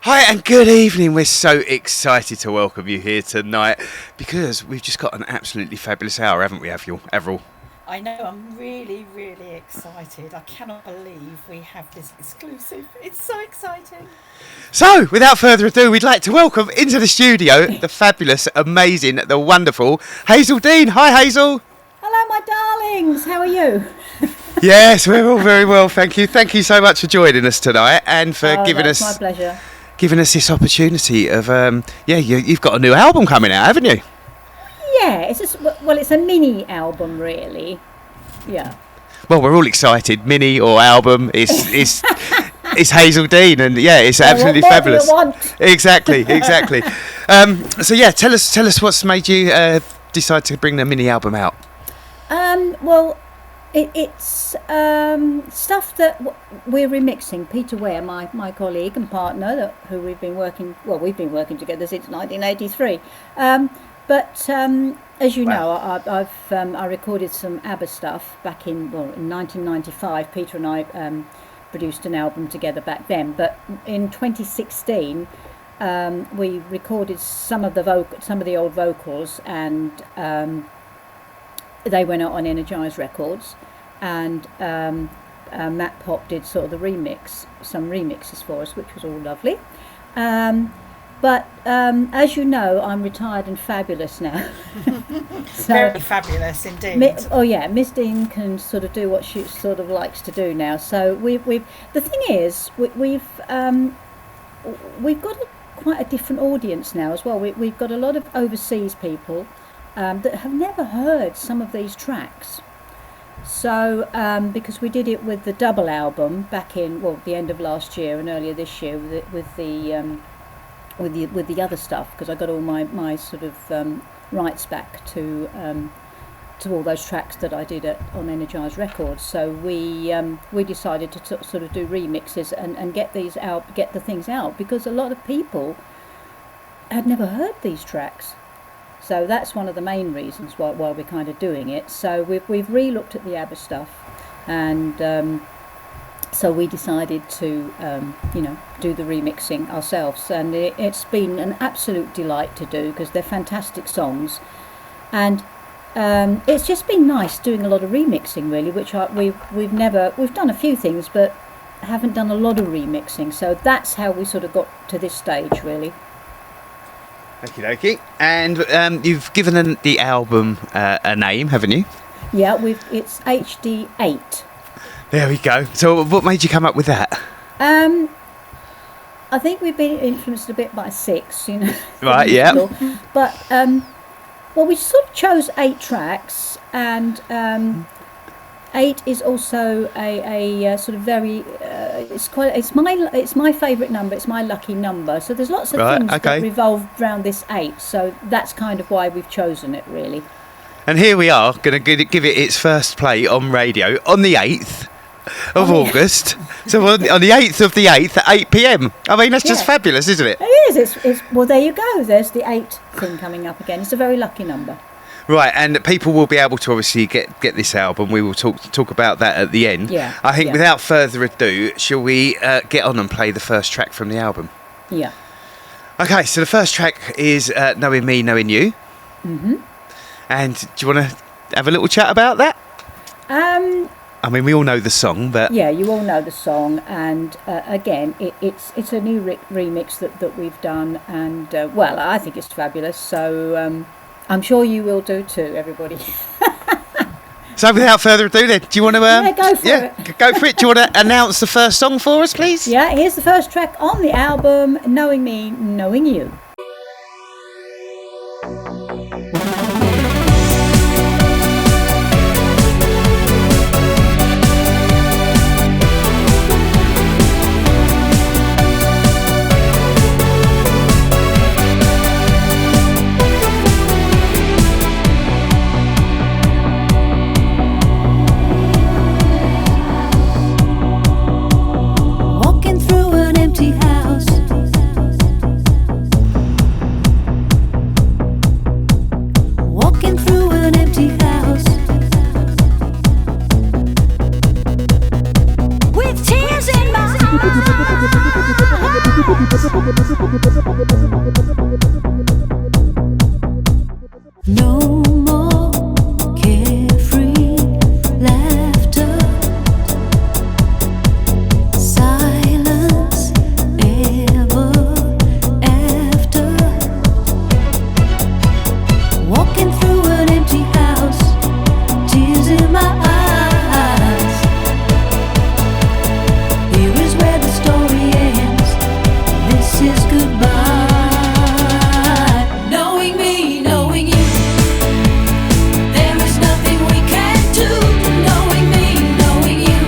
Hi and good evening. We're so excited to welcome you here tonight because we've just got an absolutely fabulous hour, haven't we, Avril? I know, I'm really, really excited. I cannot believe we have this exclusive. It's so exciting. So, without further ado, we'd like to welcome into the studio the fabulous, amazing, the wonderful Hazell Dean. Hi, Hazell. Hello, my darlings. How are you? Yes, we're all very well, thank you. Thank you so much for joining us tonight and for giving us my pleasure. Giving us this opportunity of you've got a new album coming out, haven't you? Yeah, it's a mini album, really. Yeah. Well, we're all excited. Mini or album is it's Hazell Dean, and yeah, it's absolutely fabulous. What do you want? Exactly. So yeah, tell us what's made you decide to bring the mini album out. Well, it's stuff that we're remixing. Peter Ware, my colleague and partner, who we've been working together since 1983. But as you know, I recorded some ABBA stuff back in 1995. Peter and I produced an album together back then. But in 2016, we recorded some of the old vocals, and they went out on Energized Records, and Matt Pop did sort of some remixes for us, which was all lovely. But as you know, I'm retired and fabulous now. Very fabulous indeed. Miss Dean can sort of do what she sort of likes to do now. So we've the thing is, we've got quite a different audience now as well. We've got a lot of overseas people that have never heard some of these tracks. So because we did it with the double album back in the end of last year and earlier this year with the other stuff, because I got all my sort of rights back to all those tracks that I did on Energized Records. So we decided to sort of do remixes and get the things out, because a lot of people had never heard these tracks. So that's one of the main reasons why we're kind of doing it. So we've re-looked at the ABBA stuff, and so we decided to do the remixing ourselves, and it's been an absolute delight to do, because they're fantastic songs, and it's just been nice doing a lot of remixing, really, which we've done a few things, but haven't done a lot of remixing. So that's how we sort of got to this stage, really. Okie dokie. And you've given the album a name, haven't you? Yeah, it's HD8. There we go. So what made you come up with that? I think we've been influenced a bit by 6, Right, yeah. But, we sort of chose 8 tracks, and 8 is also a sort of very it's my favourite number. It's my lucky number. So there's lots of things that revolve around this 8. So that's kind of why we've chosen it, really. And here we are, going to give it its first play on radio on the 8th of August. So on the 8th of the 8th at 8 p.m. I mean, that's just fabulous, isn't it? It is. It's well, there you go. There's the 8 thing coming up again. It's a very lucky number. Right, and people will be able to obviously get this album. We will talk about that at the end. Yeah. I think without further ado, shall we get on and play the first track from the album? Yeah. Okay, so the first track is Knowing Me, Knowing You. Mm-hmm. And do you want to have a little chat about that? I mean, we all know the song, but... Yeah, you all know the song, and again, it's a new remix that we've done, and, I think it's fabulous, so I'm sure you will do too, everybody. So without further ado then, do you want to... go for it. Go for it. Do you want to announce the first song for us, please? Yeah, here's the first track on the album, Knowing Me, Knowing You. Walking through an empty house, No more carefree laughter, silence ever after. Walking through an empty house, tears in my eyes. Here is where the story ends. This is goodbye. Knowing me, knowing you, there is nothing we can do. Knowing me, knowing you,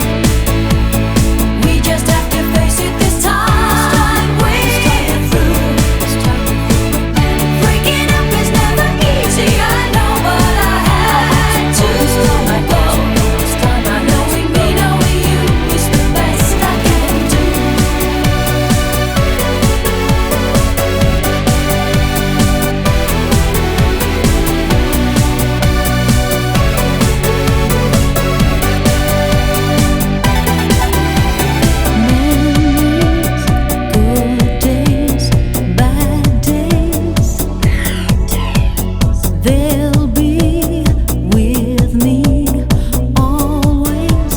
we just have to face it this time. We're through. Breaking up is never easy, I know, but I had to go. Knowing me, knowing you is the best I can do. Memories, good days, bad days, they'll be with me always.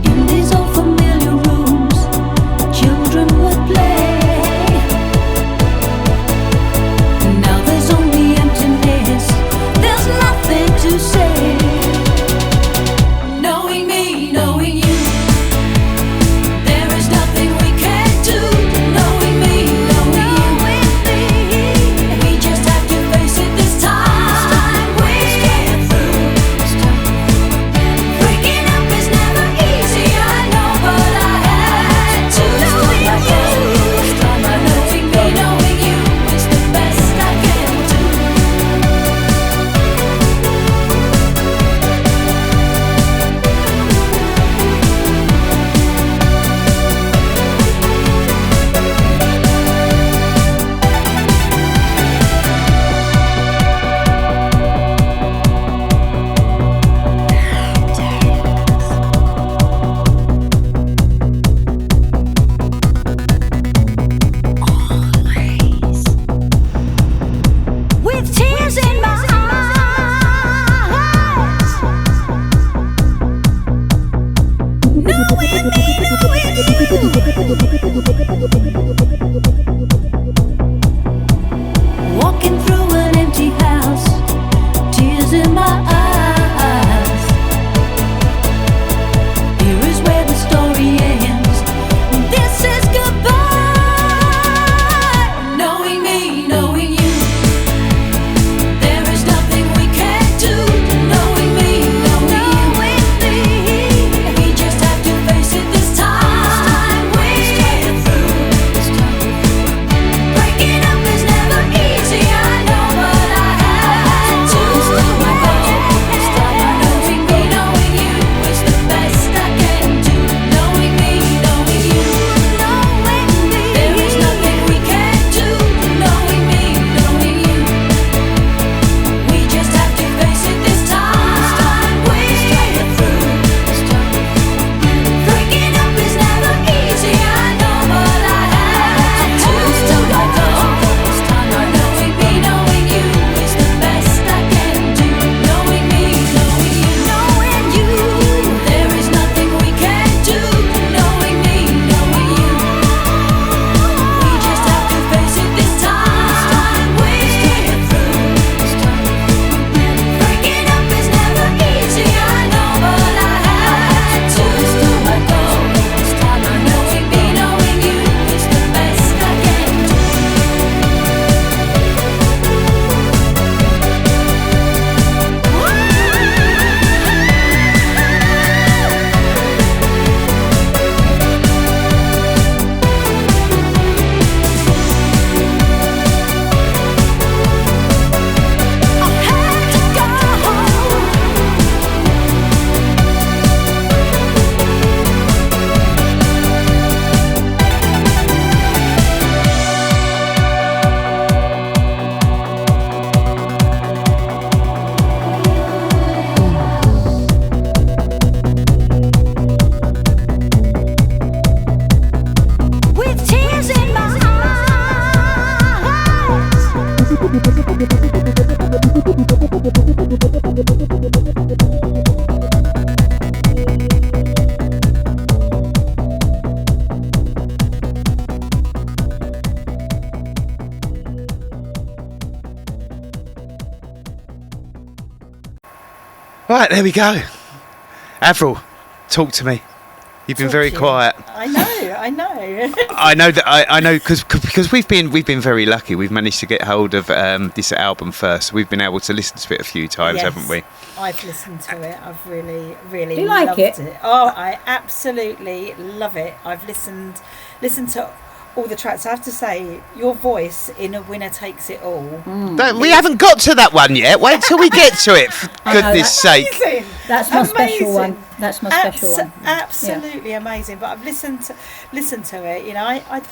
In these old familiar rooms, children would play. Now there's only emptiness, there's nothing to say. Knowing me, knowing you, there is nothing we can do. Knowing me, knowing you, we just have to face it this time. We're through. Breaking up is never easy, I know, but I had to go. Knowing me, knowing you is the best I can do. With tears in my eyes, knowing me, knowing you, walking through an empty house, tears in my eyes. Here is where the story ends. This is goodbye. Knowing me, knowing you, there is nothing we can do. Knowing me, knowing you, we just have to face it this Right, there we go. Avril, talk to me. You've been very quiet. I know. I know that I know because we've been very lucky. We've managed to get hold of this album first. We've been able to listen to it a few times, Yes, haven't we? I've listened to it. I've really Do you like loved it? Oh, I absolutely love it. I've listened to all the tracks. I have to say, your voice in A Winner Takes It All. We haven't got to that one yet. Wait till we get to it, for I know, goodness sake. Amazing. That's my special Amazing. one. That's my special one. Absolutely amazing. But I've listened to it. You know, I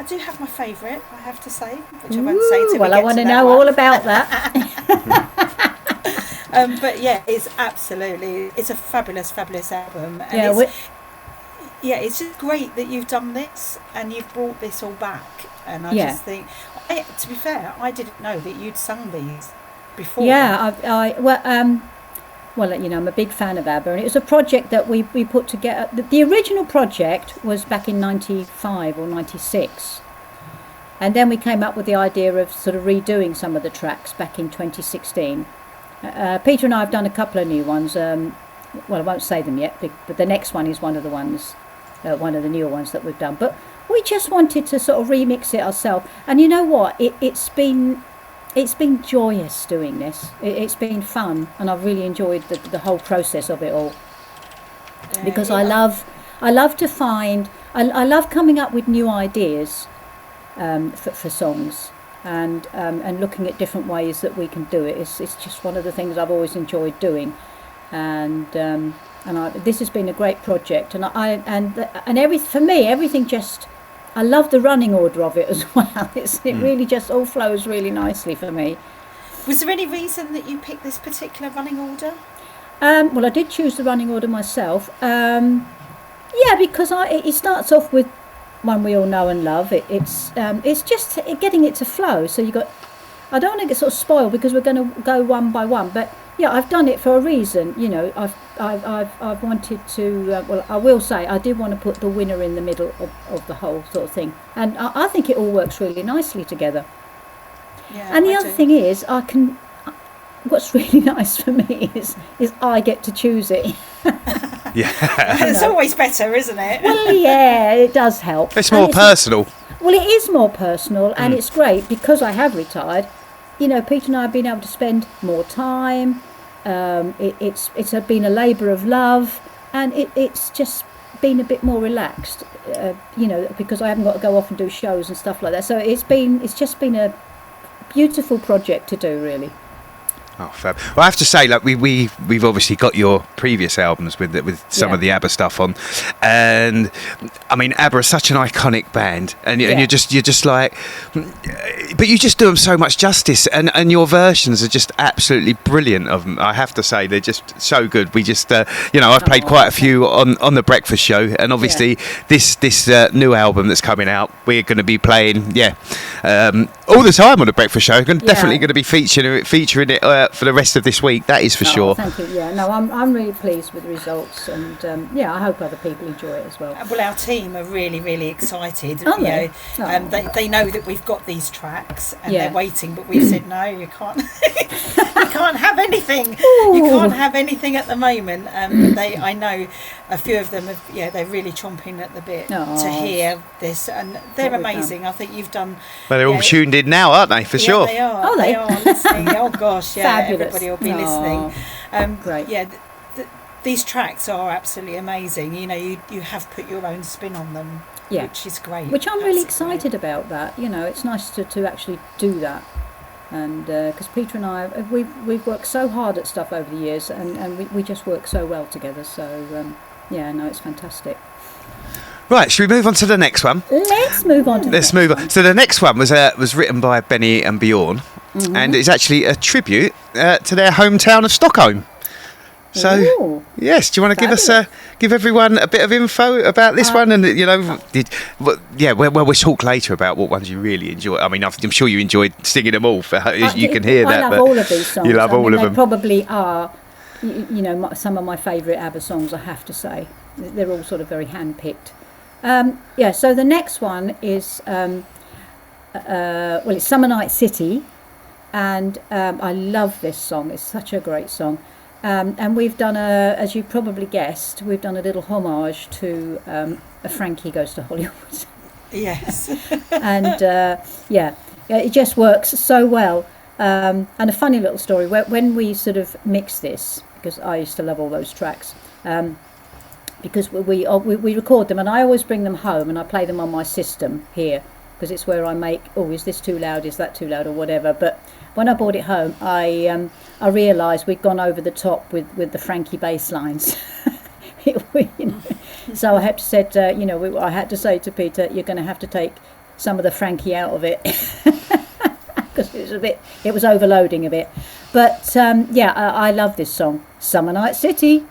do have my favourite. I have to say, which I won't say till we Well, get I want to that know one. all about that. But yeah, it's a fabulous album. And Yeah, it's just great that you've done this and you've brought this all back. And I Yeah. just think, to be fair, I didn't know that you'd sung these before. Yeah, well, you know, I'm a big fan of ABBA, and it was a project that we put together. The original project was back in 95 or 96, and then we came up with the idea of sort of redoing some of the tracks back in 2016. Peter and I have done a couple of new ones. Well, I won't say them yet, but the next one is one of the ones, one of the newer ones that we've done. But we just wanted to sort of remix it ourselves, and you know what? It's been joyous doing this. It's been fun, and I've really enjoyed the whole process of it all. Because I love to find, I love coming up with new ideas for songs, and looking at different ways that we can do it. It's just one of the things I've always enjoyed doing, and this has been a great project. And for me, everything just. I love the running order of it as well. It really just all flows really nicely for me. Was there any reason that you picked this particular running order? Well, I did choose the running order myself. Because it starts off with one we all know and love. It's just getting it to flow. So I don't want to get sort of spoiled because we're going to go one by one. But yeah, I've done it for a reason. You know, I've wanted to. Well, I will say I did want to put the winner in the middle of the whole sort of thing, and I think it all works really nicely together. Yeah, And the other thing is, what's really nice for me is I get to choose it. Yeah. It's always better, isn't it? Well, yeah, it does help. It's And more personal. Well, it is more personal, and it's great because I have retired. You know, Peter and I have been able to spend more time. It's been a labour of love, and it's just been a bit more relaxed. You know, because I haven't got to go off and do shows and stuff like that. So it's just been a beautiful project to do, really. Oh, fab. Well, I have to say, like we've obviously got your previous albums with some of the ABBA stuff on, and I mean ABBA is such an iconic band, and you're just like, but you just do them so much justice, and your versions are just absolutely brilliant of them. I have to say they're just so good. We just I've played quite a few on the Breakfast Show, and obviously this new album that's coming out, we're going to be playing all the time on the Breakfast Show. Definitely going to be featuring it. For the rest of this week, that is for sure. Thank you. Yeah, no, I'm really pleased with the results, and I hope other people enjoy it as well. Well, our team are really, really excited. Oh, you yeah. know, they know that we've got these tracks and Yeah. they're waiting, but we've said no, you can't. You can't have anything. Ooh. You can't have anything at the moment. But I know a few of them they're really chomping at the bit to hear this, and they're amazing. I think you've done. Well, they're all tuned in now, aren't they? For sure. They are. Oh, they are listening. Oh gosh, yeah. Fabulous. Everybody will be listening. Great. Yeah. These tracks are absolutely amazing. You know, you have put your own spin on them, which is great. Which I'm really excited about that. You know, it's nice to actually do that. And because Peter and I, we've worked so hard at stuff over the years, and we just work so well together. So, it's fantastic. Right, should we move on to the next one? Let's move on to Let's move on. So the next one was written by Benny and Bjorn, and it's actually a tribute to their hometown of Stockholm. So, Ooh, yes, do you want to give everyone a bit of info about this one? And we'll talk later about what ones you really enjoy. I mean, I'm sure you enjoyed singing them all. You can hear that. I love all of these songs. You love all of them. They probably are, some of my favourite ABBA songs, I have to say. They're all sort of very hand-picked. So the next one is, it's Summer Night City, and I love this song. It's such a great song. And we've done as you probably guessed, we've done a little homage to a Frankie Goes to Hollywood. Yes. And it just works so well. And a funny little story, when we sort of mixed this, because I used to love all those tracks, because we record them, and I always bring them home and I play them on my system here, because it's where I make, is this too loud, is that too loud, or whatever. But when I brought it home, I realised we'd gone over the top with the Frankie bass lines. So I had to said, I had to say to Peter, you're going to have to take some of the Frankie out of it, because it was overloading a bit. But I love this song, Summer Night City.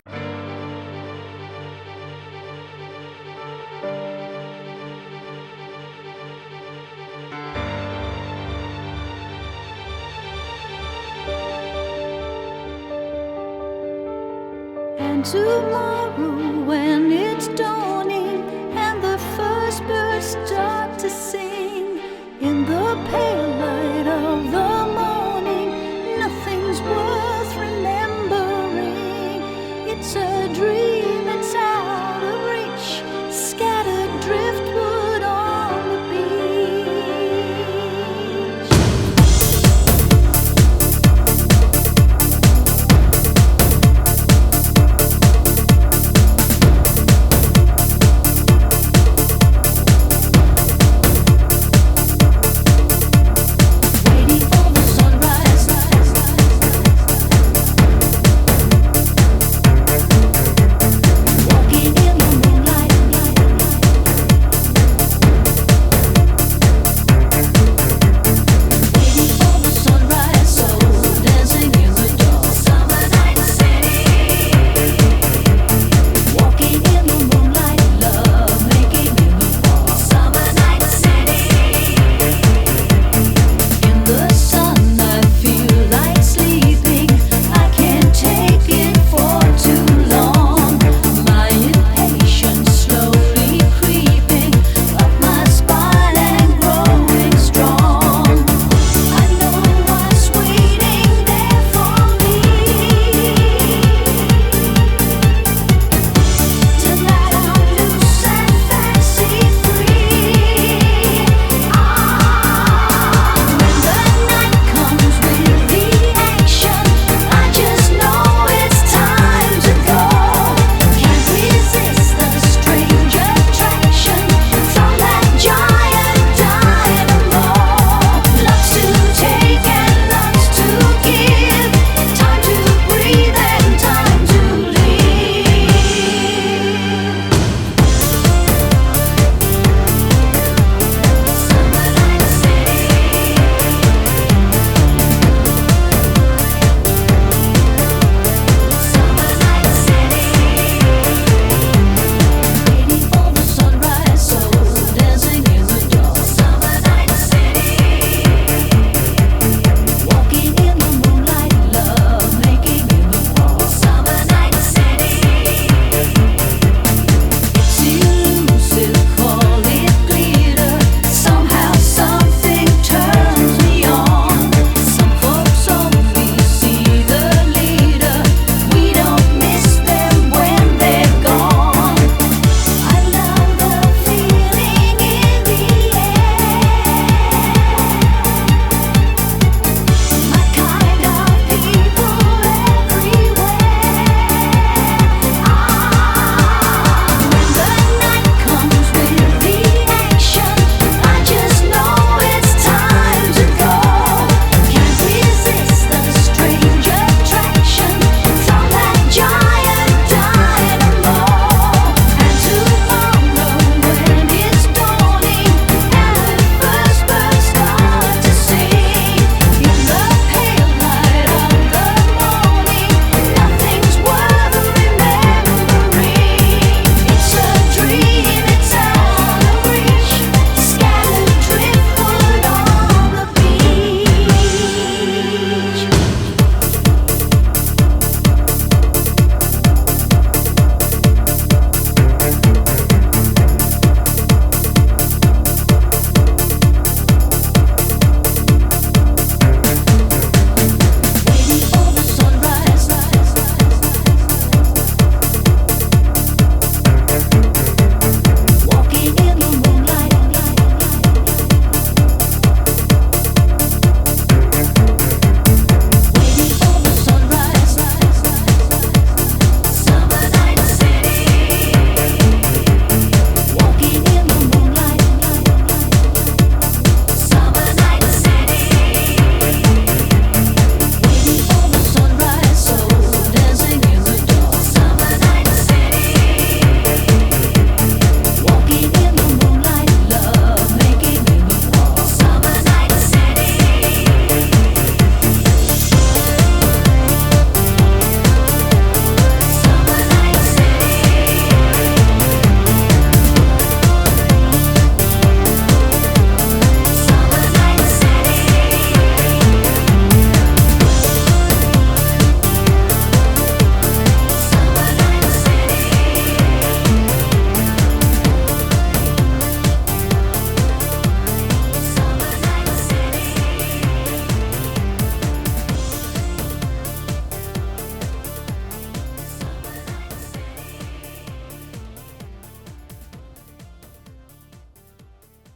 And tomorrow when it's dawning and the first birds start to sing, in the pale light of the morning, nothing's worth remembering. It's a dream that's out of reach, scattered driftwood on the beach.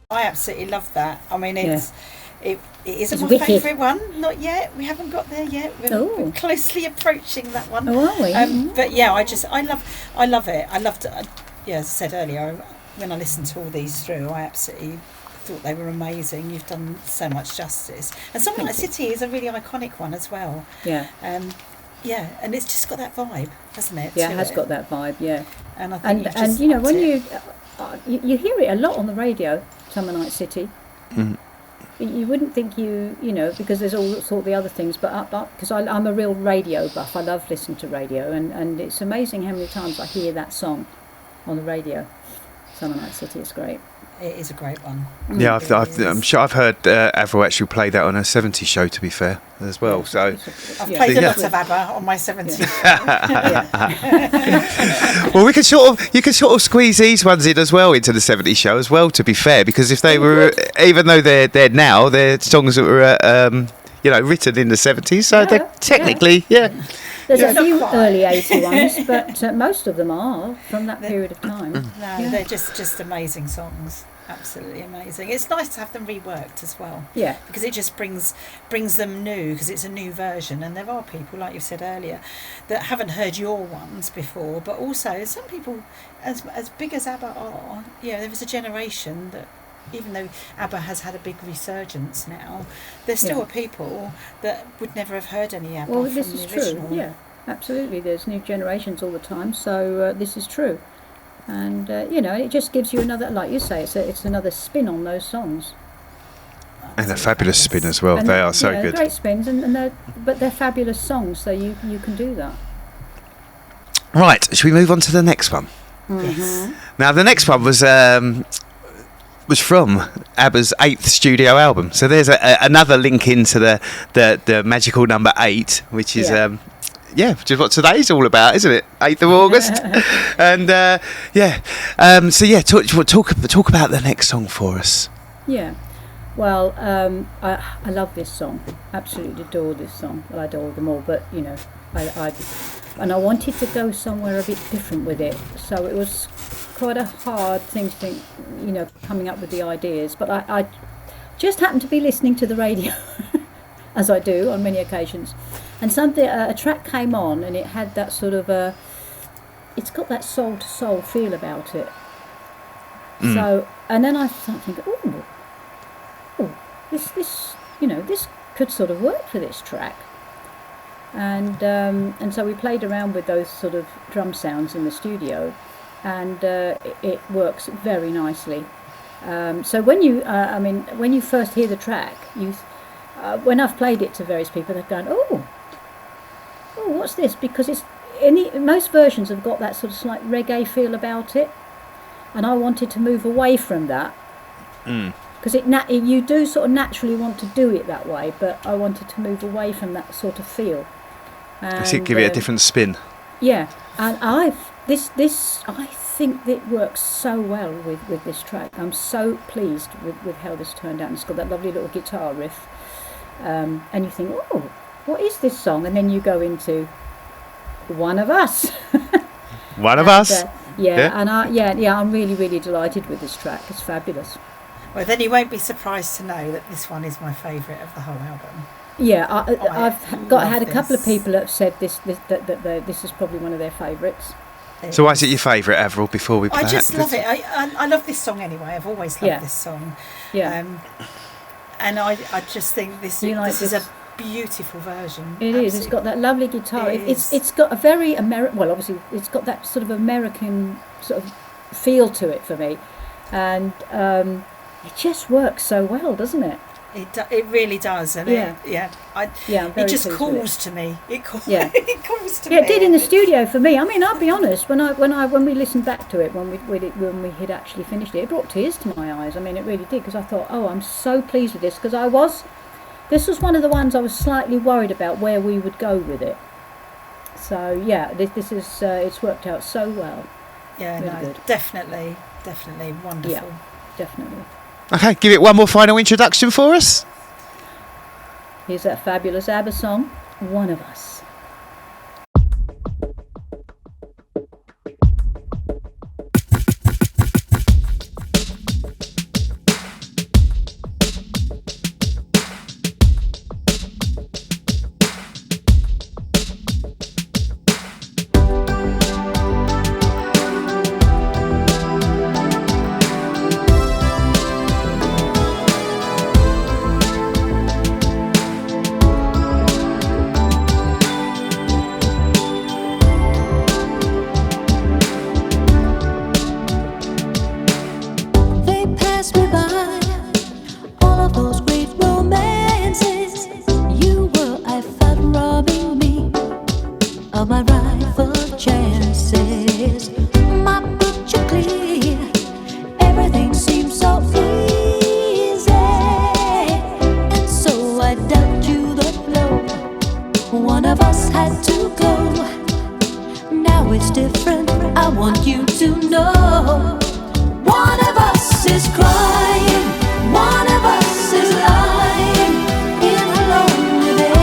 I absolutely love that. I mean, it isn't It's my wicked. favourite one. Not yet. We haven't got there yet. We're closely approaching that one. Oh, are we? But yeah, I love it. I loved. Yeah, as I said earlier, when I listened to all these through, I absolutely thought they were amazing. You've done so much justice. And Something Like City is a really iconic one as well. Yeah. Yeah, and it's just got that vibe, hasn't it? Yeah, it has got that vibe. Yeah. And I think and you know, when you hear it a lot on the radio, Summer Night City. Mm. You wouldn't think you know, because there's all sort of the other things, but because I'm a real radio buff. I love listening to radio, and it's amazing how many times I hear that song on the radio. Summer Night City is great. It is a great one. Yeah, I'm sure I've heard Avril actually play that on a 70s show, to be fair, as well. So I've played a lot of ABBA on my 70s. well, you can sort of squeeze these ones in as well into the 70s show as well, to be fair, because if they were, even though they're now, they're songs that were written in the 70s, so they're technically There's a few early 80 ones, but most of them are from that period of time. No, they're just amazing songs. Absolutely amazing. It's nice to have them reworked as well. Yeah. Because it just brings them new, because it's a new version, and there are people, like you said earlier, that haven't heard your ones before, but also some people, as big as ABBA are, there is a generation that, even though ABBA has had a big resurgence now, there still are people that would never have heard any ABBA from this the is original. true. Yeah, absolutely. There's new generations all the time, so this is true. And, it just gives you another, like you say, it's another spin on those songs. And a fabulous spin as well. And they are so good. Great spins, but they're fabulous songs, so you can do that. Right, should we move on to the next one? Yes. Now, the next one was from ABBA's 8th studio album. So there's another link into the magical number 8, which is... which is what today's all about, isn't it? 8th of August. And talk about the next song for us. Yeah. Well, I love this song. Absolutely adore this song. Well, I adore them all, but I wanted to go somewhere a bit different with it. So it was quite a hard thing to think, coming up with the ideas. But I just happened to be listening to the radio, as I do on many occasions. And a track came on, and it had that sort of it's got that soul to soul feel about it. So, and then I started thinking, this could sort of work for this track. And so we played around with those sort of drum sounds in the studio, and it works very nicely. So when you first hear the track, when I've played it to various people, they've gone, oh, what's this? Because most versions have got that sort of slight reggae feel about it, and I wanted to move away from that. Because you do sort of naturally want to do it that way, but I wanted to move away from that sort of feel. And Give it a different spin. Yeah, and I think it works so well with this track. I'm so pleased with how this turned out. And it's got that lovely little guitar riff, and you think, oh, what is this song? And then you go into One of Us. One of Us. I'm really, really delighted with this track. It's fabulous. Well, then you won't be surprised to know that this one is my favourite of the whole album. Yeah, I've had a couple of people that have said that this is probably one of their favourites. So why is it your favourite, Avril, before we play I just love it. I love this song anyway. I've always loved this song. Yeah. And I just think this is a beautiful version. It is. It's got that lovely guitar. It's got a very American... Well, obviously, it's got that sort of American sort of feel to it for me. And it just works so well, doesn't it? It really does, and it just calls to me. It calls to me. Yeah, it did in the studio for me. I mean, I'll be honest. When we listened back to it, when we had actually finished it, it brought tears to my eyes. I mean, it really did, because I thought, oh, I'm so pleased with this, because this was one of the ones I was slightly worried about where we would go with it. So yeah, this is it's worked out so well. Yeah, really good. Definitely wonderful. Yeah, definitely. Okay, give it one more final introduction for us. Here's that fabulous ABBA song, One of Us. is crying, one of us is lying in a lonely bed,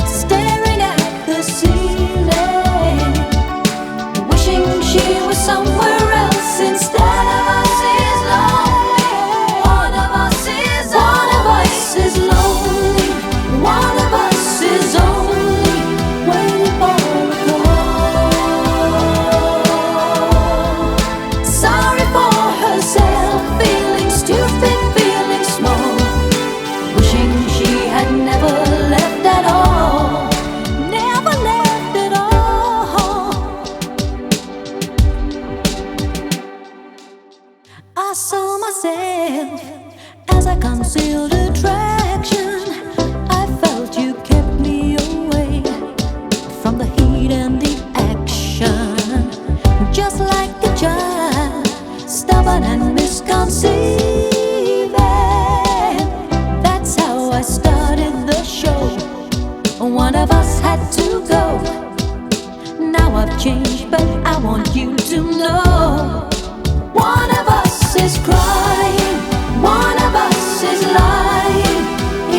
staring at the ceiling, wishing she was somewhere else instead of us is lonely. One of us is lonely. One of us is only waiting for a call. Sorry for herself, feeling stupid, feeling small, wishing she had never left at all, never left at all. I saw myself as I concealed attraction. I felt you kept me away from the heat and the action. Just like a child, stubborn and misconceiving. That's how I started the show. One of us had to go. Now I've changed, but I want you to know. One of us is crying, one of us is lying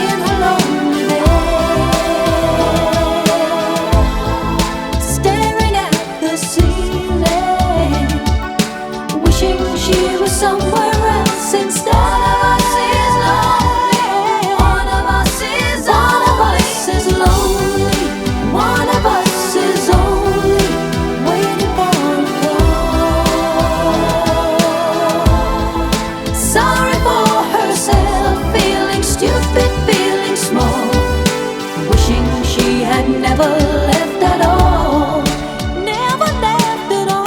in a lonely bed, staring at the ceiling, wishing she was somewhere else instead of us is lonely. One of us is lonely. One of us is only waiting for a call. Sorry for herself, feeling stupid, feeling small, wishing she had never left at all, never left at all.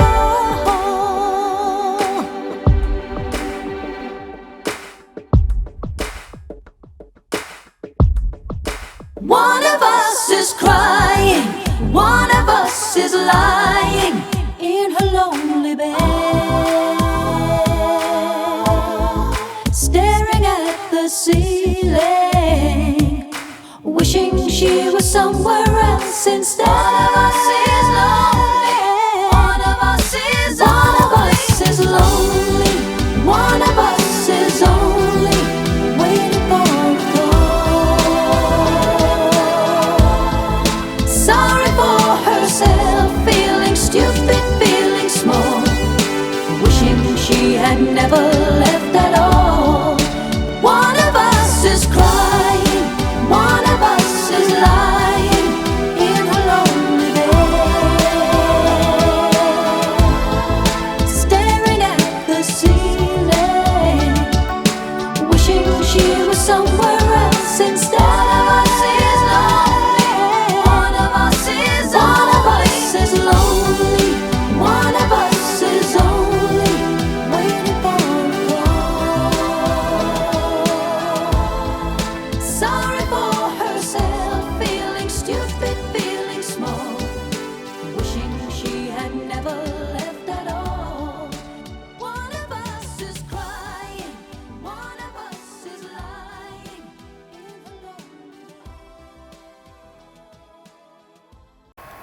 One of us is crying, one of us is lying in her lonely bed, staring at the ceiling, wishing she was somewhere else instead of us is lonely. One of us is lonely. One of us is only waiting for a call. Sorry for herself, feeling stupid, feeling small, wishing she had never left at all. One of us is crying, one of us is lying in a lonely bed, staring at the ceiling, wishing she was somewhere else instead of us is lonely. One of us is lonely. One of us is only waiting for a call. Sorry for herself, feeling stupid, feeling small, wishing she had never left at all. One of us is crying, one of us is lying in the lonely.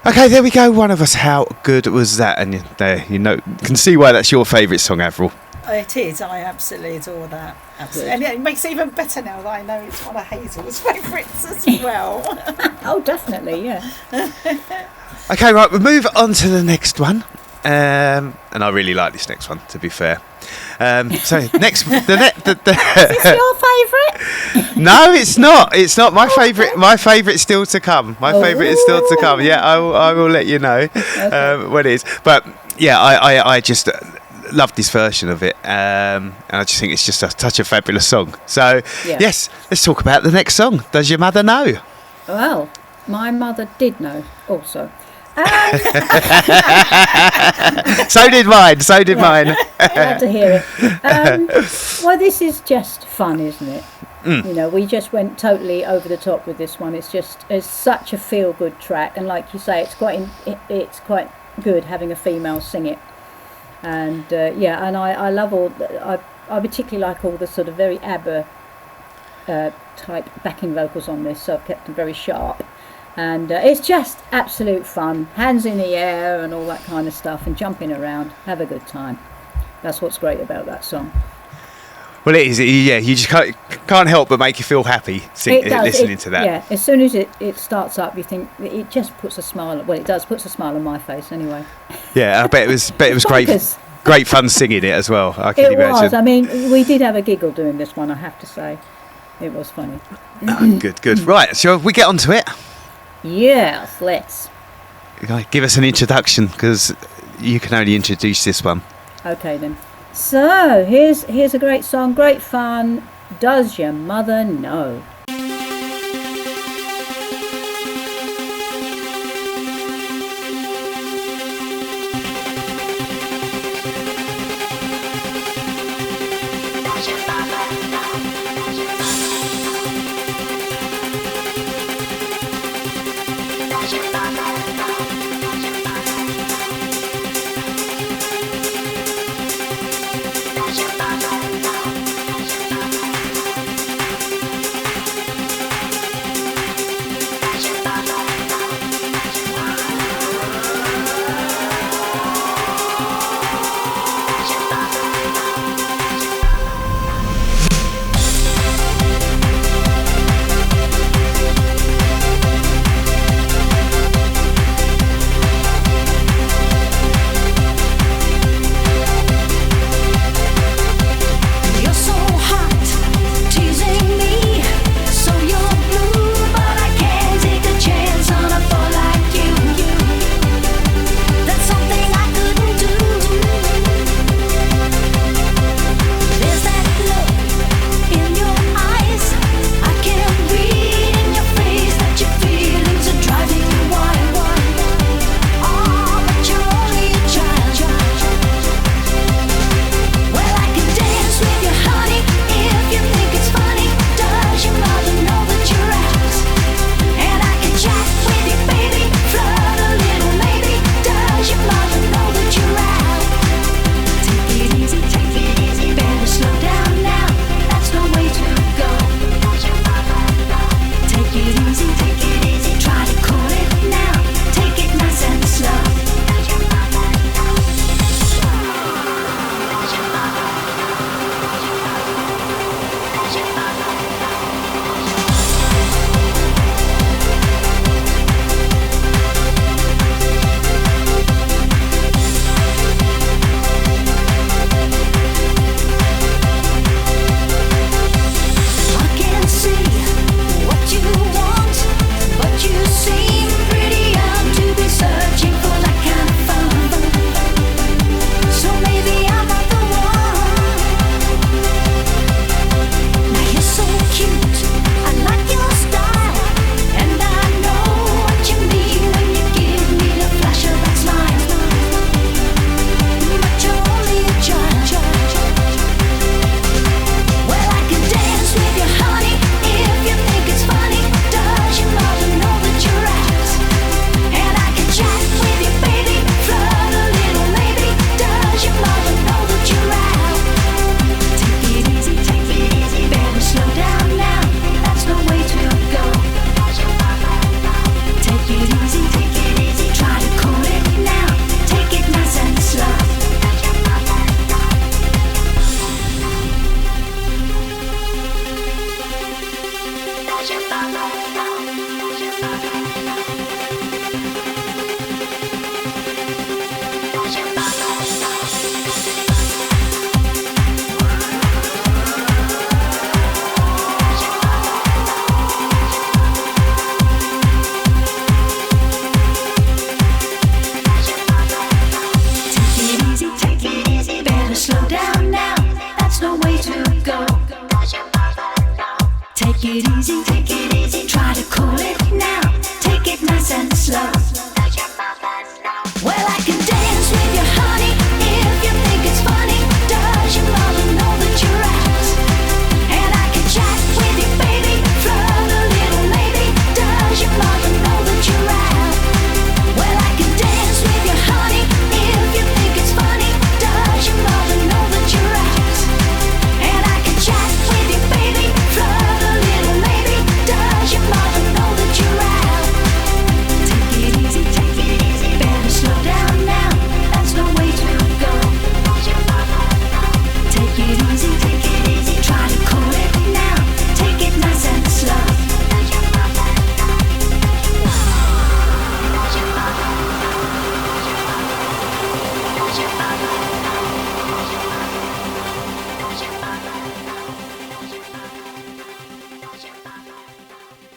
Okay, there we go. One of us. How good was that? And there, you can see why that's your favourite song, Avril. It is. I absolutely adore that. Absolutely. And it makes it even better now that I know it's one of Hazel's favourites as well. Oh, definitely, yeah. Okay, right, we'll move on to the next one. And I really like this next one, to be fair. So next, Is this your favourite? no, it's not. It's not my favourite. My favourite's still to come. My favourite is still to come. Yeah, I will let you know when it is. But yeah, I just love this version of it, and I just think it's just such a fabulous song. So yes, let's talk about the next song. Does your mother know? Well, my mother did know also. So did mine. Glad to hear it. Well, this is just fun, isn't it? You know, we just went totally over the top with this one. It's such a feel-good track, and like you say, it's quite good having a female sing it. And and I love I particularly like all the sort of very ABBA type backing vocals on this, so I've kept them very sharp. And it's just absolute fun, hands in the air and all that kind of stuff, and jumping around, have a good time. That's what's great about that song. Well, it is. Yeah, you just can't help but make you feel happy listening to that. Yeah, as soon as it starts up, you think it just puts a smile. Well, it does, puts a smile on my face anyway. Yeah, I bet it was great fun singing it as well. I can It imagine. was. I mean, we did have a giggle doing this one, I have to say. It was funny. Good. Right, shall we get on to it? Yes, let's. Give us an introduction, because you can only introduce this one. Okay then. So here's a great song, great fun. Does your mother know?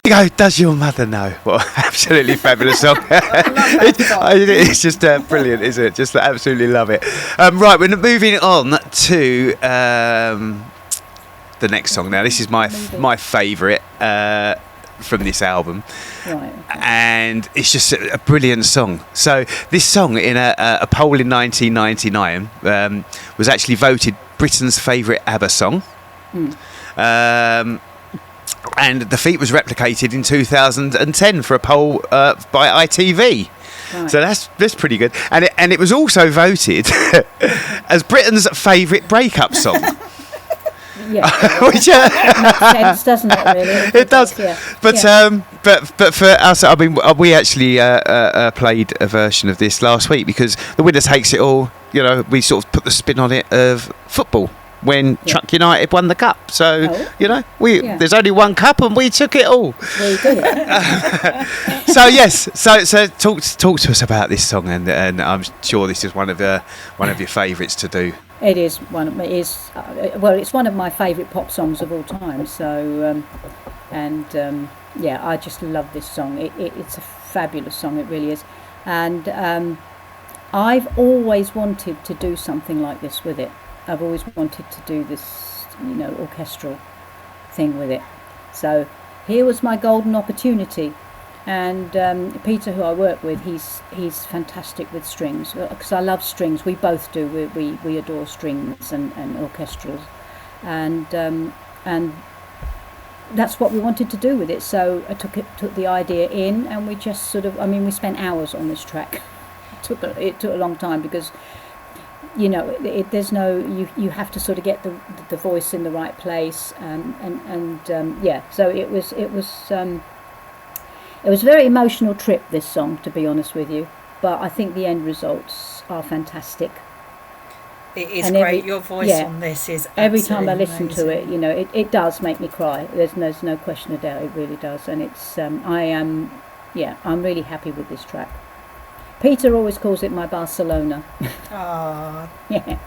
You go, does your mother know? What absolutely fabulous song. song. It's just brilliant, isn't it? Just absolutely love it. Right, we're moving on to the next song now. This is my favourite from this album. Right. And it's just a brilliant song. So this song in a poll in 1999 was actually voted Britain's favourite ABBA song. And the feat was replicated in 2010 for a poll by ITV. Right. So that's pretty good. And it was also voted as Britain's favourite breakup song. Yeah. Which, makes sense, doesn't it? Really, it does. Yeah. But for us, I mean, we actually played a version of this last week because the winner takes it all. You know, we sort of put the spin on it of football when Chuck United won the cup. So you know, there's only one cup and we took it all. Well, you did it. So yes, so talk to us about this song, and I'm sure this is one of your favourites to do. It is one of it's one of my favourite pop songs of all time. So, I just love this song. It's a fabulous song. It really is, and I've always wanted to do something like this with it. I've always wanted to do this, orchestral thing with it. So here was my golden opportunity. And Peter, who I work with, he's fantastic with strings because I love strings. We both do. We adore strings and orchestrals, and that's what we wanted to do with it. So I took the idea in, and we just we spent hours on this track. It took a long time because there's no you have to sort of get the voice in the right place, So it was a very emotional trip, this song, to be honest with you. But I think the end results are fantastic. It is great. Your voice on this is every time I listen amazing. to it, it does make me cry. There's no question of doubt. It really does, and it's I'm really happy with this track. Peter always calls it my Barcelona. Oh. Yeah.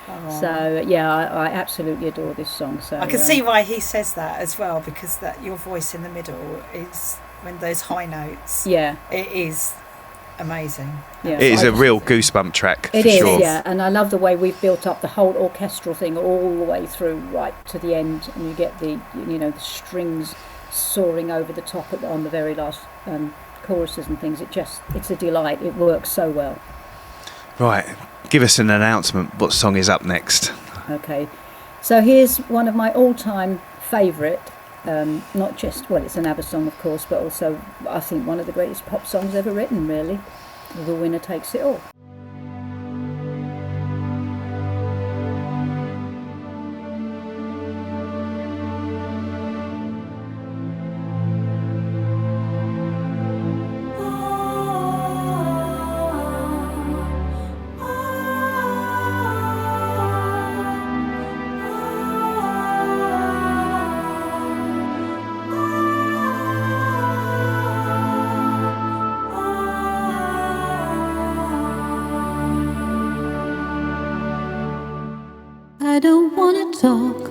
Aww. So I absolutely adore this song. So I can see why he says that as well, because that your voice in the middle is when those high notes. Yeah. It is amazing. Yeah. It is a real goosebump track. It is, sure. Yeah, and I love the way we've built up the whole orchestral thing all the way through right to the end, and you get the the strings soaring over the top on the very last choruses and things. It's a delight. It works so well. Right, give us an announcement. What song is up next? Okay, so here's one of my all-time favourite. Not just it's an ABBA song, of course, but also I think one of the greatest pop songs ever written. Really, The Winner Takes It All. I don't want to talk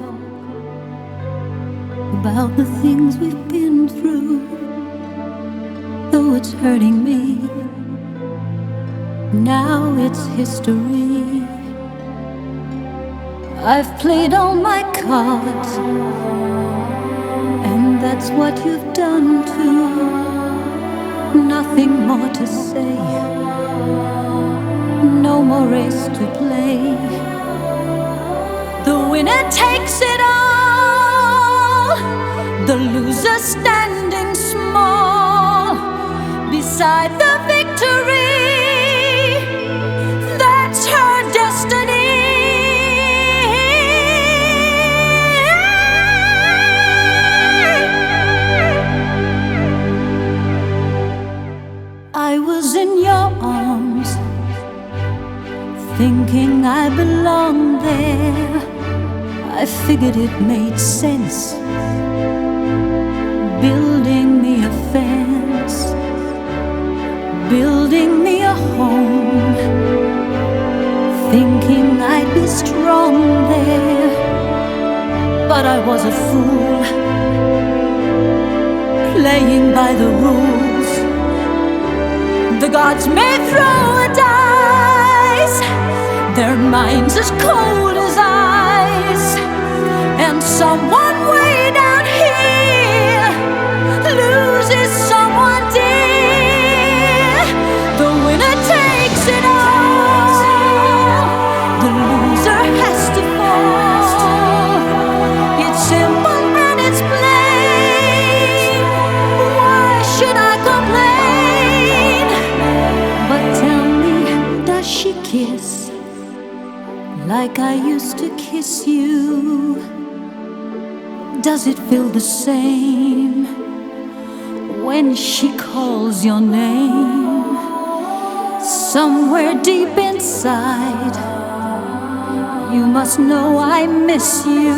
about the things we've been through, though it's hurting me. Now it's history. I've played all my cards, and that's what you've done too. Nothing more to say, no more race to play. The winner takes it all, the loser standing small beside the victory. That's her destiny. I was in your arms, thinking I belonged there. I figured it made sense, building me a fence, building me a home, thinking I'd be strong there. But I was a fool, playing by the rules. The gods may throw a dice, their minds as cold as ice, and someone way down here loses someone dear. The winner takes it all, the loser has to fall. It's simple and it's plain. Why should I complain? But tell me, does she kiss like I used to kiss you? Does it feel the same when she calls your name? Somewhere deep inside, you must know I miss you.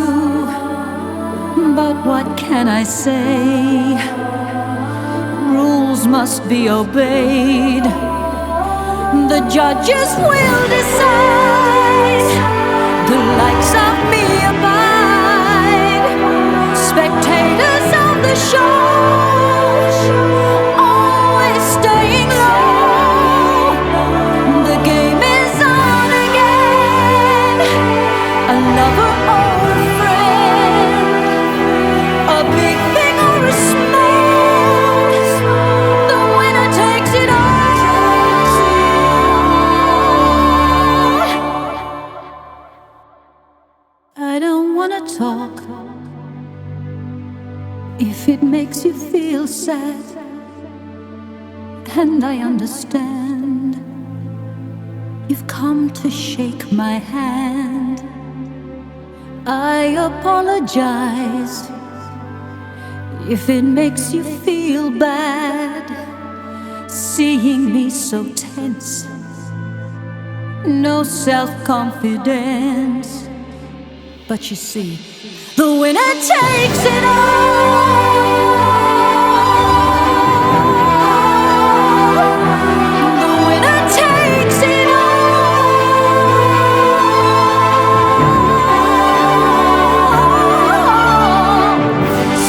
But what can I say? Rules must be obeyed. The judges will decide. The likes of me abide. Spectators of the show, always staying low. The game is on again. A lover or a friend, a big thing or a small, the winner takes it all. I don't wanna talk if it makes you feel sad, and I understand. You've come to shake my hand. I apologize if it makes you feel bad, seeing me so tense, no self-confidence. But you see, the winner takes it all. The winner takes it all.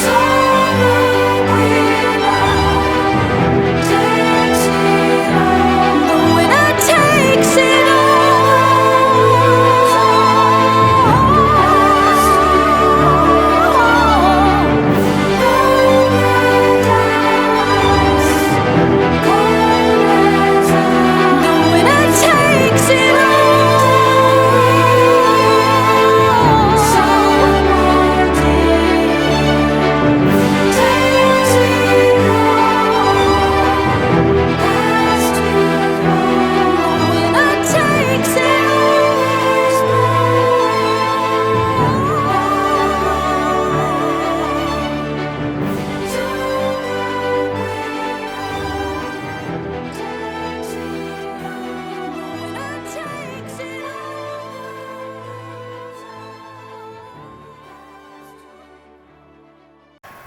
So the winner takes it all. The winner takes it all.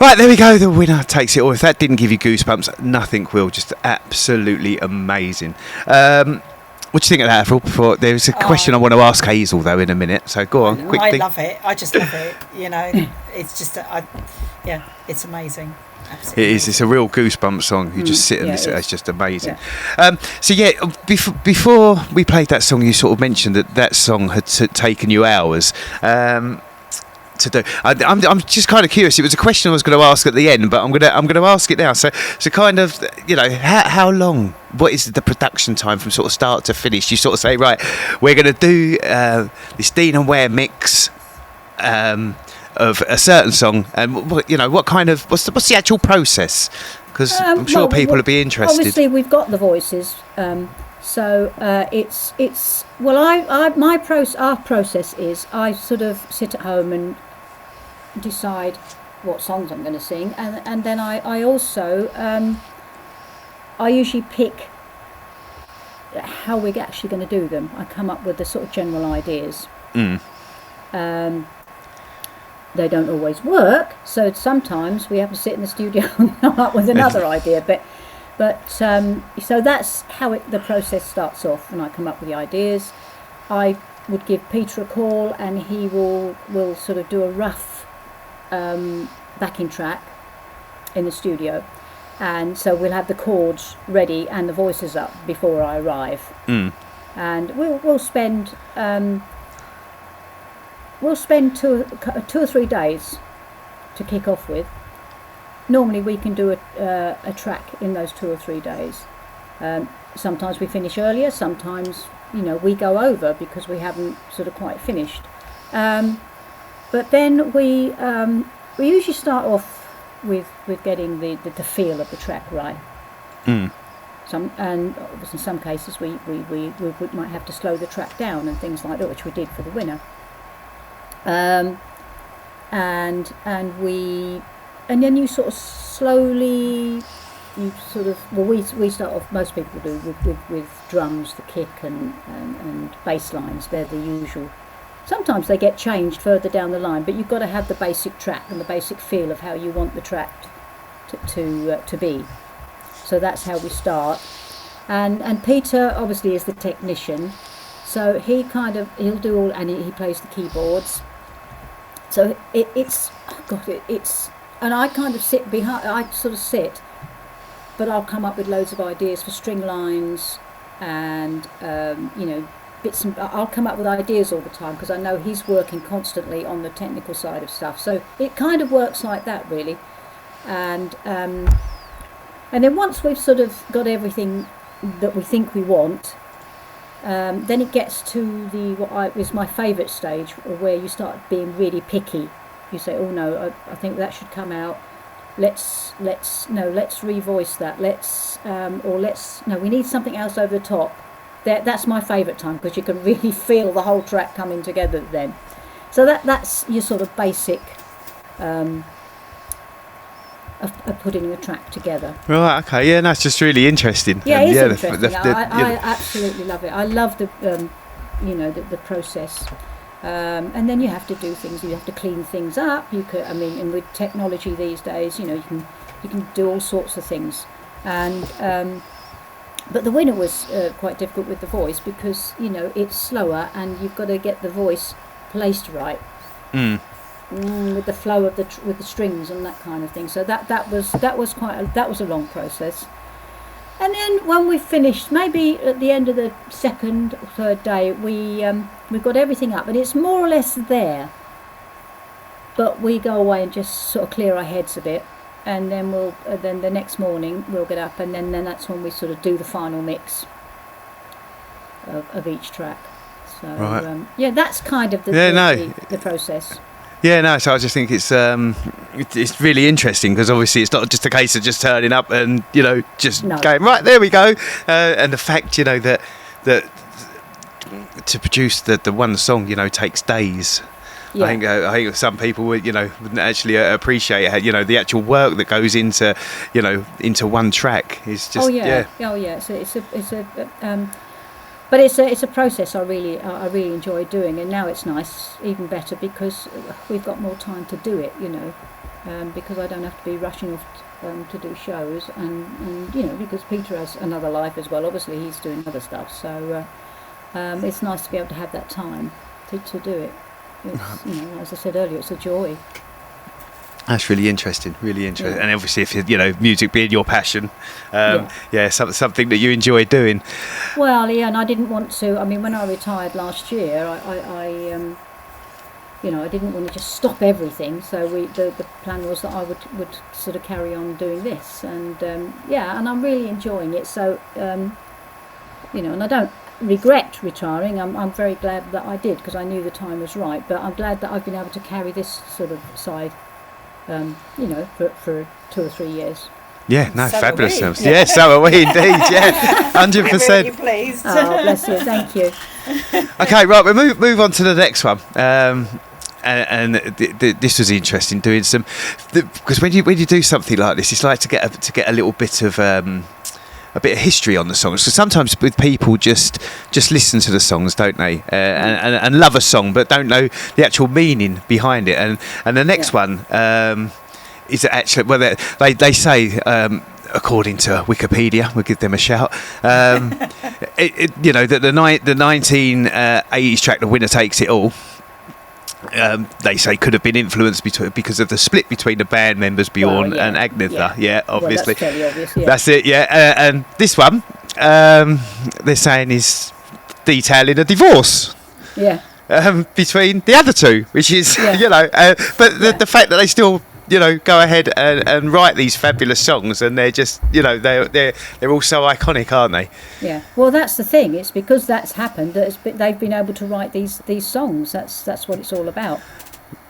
Right, there we go. The winner takes it all. If that didn't give you goosebumps, nothing will. Just absolutely amazing. What do you think of that, Avril? Before there's a question I want to ask Hazel though in a minute. So go on, quick I thing. love it. I just love it. You know, it's just, it's amazing. Absolutely. It is. It's a real goosebump song. You just sit and yeah, listen. it It's just amazing. Yeah. Before we played that song, you sort of mentioned that song had taken you hours. To do. I'm just kind of curious. It was a question I was going to ask at the end, but I'm going to ask it now. So kind of, you know, how long? What is the production time from sort of start to finish? You sort of say, right, we're going to do this Dean and Ware mix of a certain song, and what kind of what's the actual process? Because I'm sure people would be interested. Obviously, we've got the voices. So it's our process is I sort of sit at home and decide what songs I'm going to sing, and then I also I usually pick how we're actually going to do them. I come up with the sort of general ideas. They don't always work, so sometimes we have to sit in the studio and come up with another idea. But so that's how the process starts off. When I come up with the ideas, I would give Peter a call, and he will sort of do a rough backing track, in the studio, and so we'll have the chords ready and the voices up before I arrive. And we'll spend 2 or 3 days to kick off with. Normally we can do a track in those 2 or 3 days. Sometimes we finish earlier, sometimes we go over because we haven't sort of quite finished. But then we usually start off with getting the feel of the track right. And obviously in some cases we might have to slow the track down and things like that, which we did for the winner. And then you sort of slowly, we start off, most people do, with drums, the kick and bass lines. They're the usual. Sometimes they get changed further down the line, but you've got to have the basic track and the basic feel of how you want the track to be. So that's how we start. And Peter obviously is the technician, so he'll do all, and he plays the keyboards. So it's and I kind of sit behind. I sort of sit, but I'll come up with loads of ideas for string lines and bits. I'll come up with ideas all the time because I know he's working constantly on the technical side of stuff. So it kind of works like that, really. And then once we've sort of got everything that we think we want, then it gets to what is my favourite stage, where you start being really picky. You say, oh no, I think that should come out. Let's revoice that. We need something else over the top. That's my favourite time, because you can really feel the whole track coming together then. So that's your sort of basic of putting the track together. Right. Okay. Yeah. That's just really interesting. Yeah, it's interesting. I absolutely love it. I love the process. And then you have to do things. You have to clean things up. And with technology these days, you can do all sorts of things. And but the winner was quite difficult with the voice, because it's slower and you've got to get the voice placed right. With the flow of with the strings and that kind of thing. So that was a long process. And then when we finished, maybe at the end of the second or third day, we've got everything up and it's more or less there. But we go away and just sort of clear our heads a bit, and then then the next morning we'll get up, and then that's when we sort of do the final mix of each track. So right. That's kind of the process. Yeah, no. So I just think it's really interesting, because obviously it's not just a case of just turning up and going right, there we go, and the fact that to produce the one song takes days. Yeah. I think some people wouldn't actually appreciate how the actual work that goes into one track is just But it's a process I really enjoy doing, and now it's nice, even better, because we've got more time to do it, because I don't have to be rushing off to do shows, and because Peter has another life as well. Obviously, he's doing other stuff, so it's nice to be able to have that time to do it. It's, as I said earlier, it's a joy. That's really interesting, and obviously, if music being your passion, something that you enjoy doing. Well, yeah, and I didn't want to. I mean, when I retired last year, I didn't want to just stop everything. So the plan was that I would sort of carry on doing this, and and I'm really enjoying it. So and I don't regret retiring. I'm very glad that I did, because I knew the time was right. But I'm glad that I've been able to carry this sort of side. For 2 or 3 years. Yeah, no, so fabulous. Yeah, so are we indeed. Yeah, 100%. We're really pleased. Oh, bless you. Thank you. Okay, right. We move on to the next one. And this was interesting, doing some, because when you do something like this, it's like to get a little bit of history on the songs. So sometimes with people just listen to the songs, don't they, and love a song, but don't know the actual meaning behind it. And the next one is actually, they say, according to Wikipedia, we'll give them a shout, that the 1980s track, The Winner Takes It All, they say could have been influenced because of the split between the band members Bjorn Well, yeah, and Agnetha. yeah. Obviously. Well, that's fairly obvious, yeah. That's it, yeah. And this one, they're saying is detailing a divorce. Yeah. Between the other two, which is, Yeah. but the fact that they still, go ahead and write these fabulous songs, and they're just, they're all so iconic, aren't they? Yeah. Well, that's the thing. It's because that's happened that they've been able to write these songs. That's what it's all about.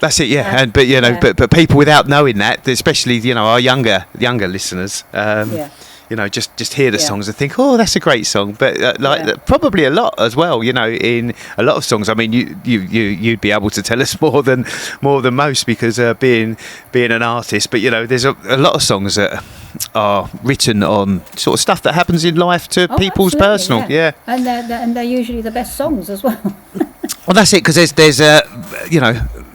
That's it, yeah. Yeah. But people without knowing that, especially our younger listeners, just hear the Yeah. songs and think, oh, that's a great song. But probably a lot as well, in a lot of songs. I mean, you'd be able to tell us more than most because being an artist. But there's a lot of songs that are written on sort of stuff that happens in life to people's absolutely, personal, yeah. And they're usually the best songs as well. Well, that's it, because there's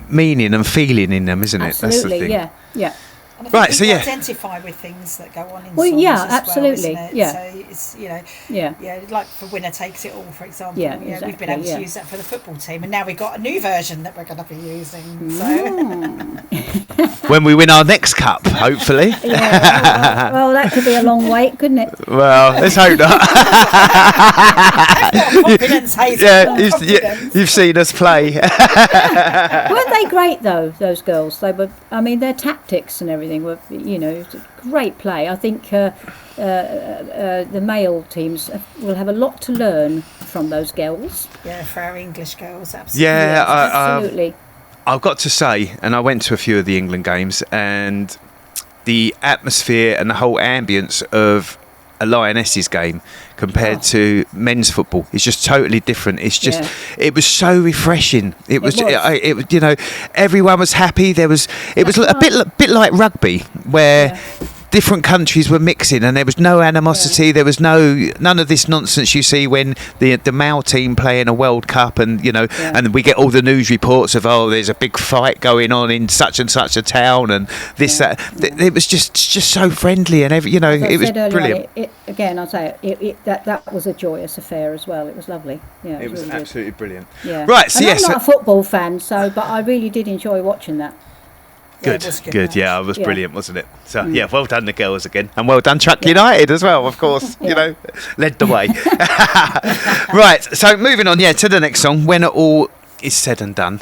meaning and feeling in them, isn't it? That's the Absolutely, thing. yeah. And I think Right, so people yeah. identify with things that go on in Well, songs yeah, as absolutely, well, isn't it? yeah. So it's, Yeah. like for Winner Takes It All, for example. Yeah, We've been exactly, able to yeah. use that for the football team, and now we've got a new version that we're going to be using. So When we win our next cup, hopefully. Yeah, well, that could be a long wait, couldn't it? Well, let's hope not. confidence, Hazel. Yeah, Confidence. you've seen us play. Weren't they great though? Those girls. They were. I mean, their tactics and everything were. It was a great play. I think the male teams will have a lot to learn from those girls. Yeah, for our English girls, absolutely. Yeah, Absolutely. I've got to say, and I went to a few of the England games, and the atmosphere and the whole ambience of a Lionesses game compared to men's football is just totally different. It's just, it was so refreshing. It was. Everyone was happy. It was a bit like rugby, where different countries were mixing, and there was no animosity. Yeah. There was none of this nonsense you see when the Male team play in a World Cup, and and we get all the news reports of there's a big fight going on in such and such a town, and this that. It was just so friendly, and As I it was said earlier, brilliant. I'll say that was a joyous affair as well. It was lovely. Yeah, It was really good. absolutely brilliant. Yeah. Right, so and yes, I'm not a football fan, but I really did enjoy watching that. Yeah, Good, it was a good good. match. Yeah, it was Yeah. brilliant, wasn't it? So yeah, well done the girls again, and well done Truck United as well. Of course, led the way. Right, so moving on, to the next song. When it all is said and done,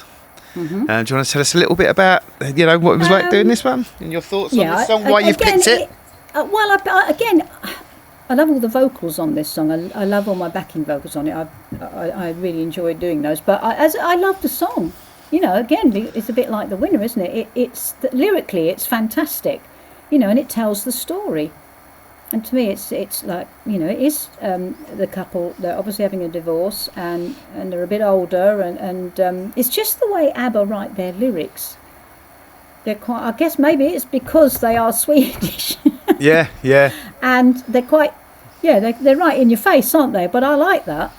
do you want to tell us a little bit about what it was like doing this one and your thoughts on this song? Why you've picked it? I love all the vocals on this song. I love all my backing vocals on it. I really enjoyed doing those. But I love the song. Again, it's a bit like The Winner, isn't it? Lyrically, it's fantastic, and it tells the story. And to me, it's like, it is the couple, they're obviously having a divorce, and they're a bit older, and it's just the way ABBA write their lyrics. They're quite, I guess maybe it's because they are Swedish. Yeah. And they're quite, they're right in your face, aren't they? But I like that.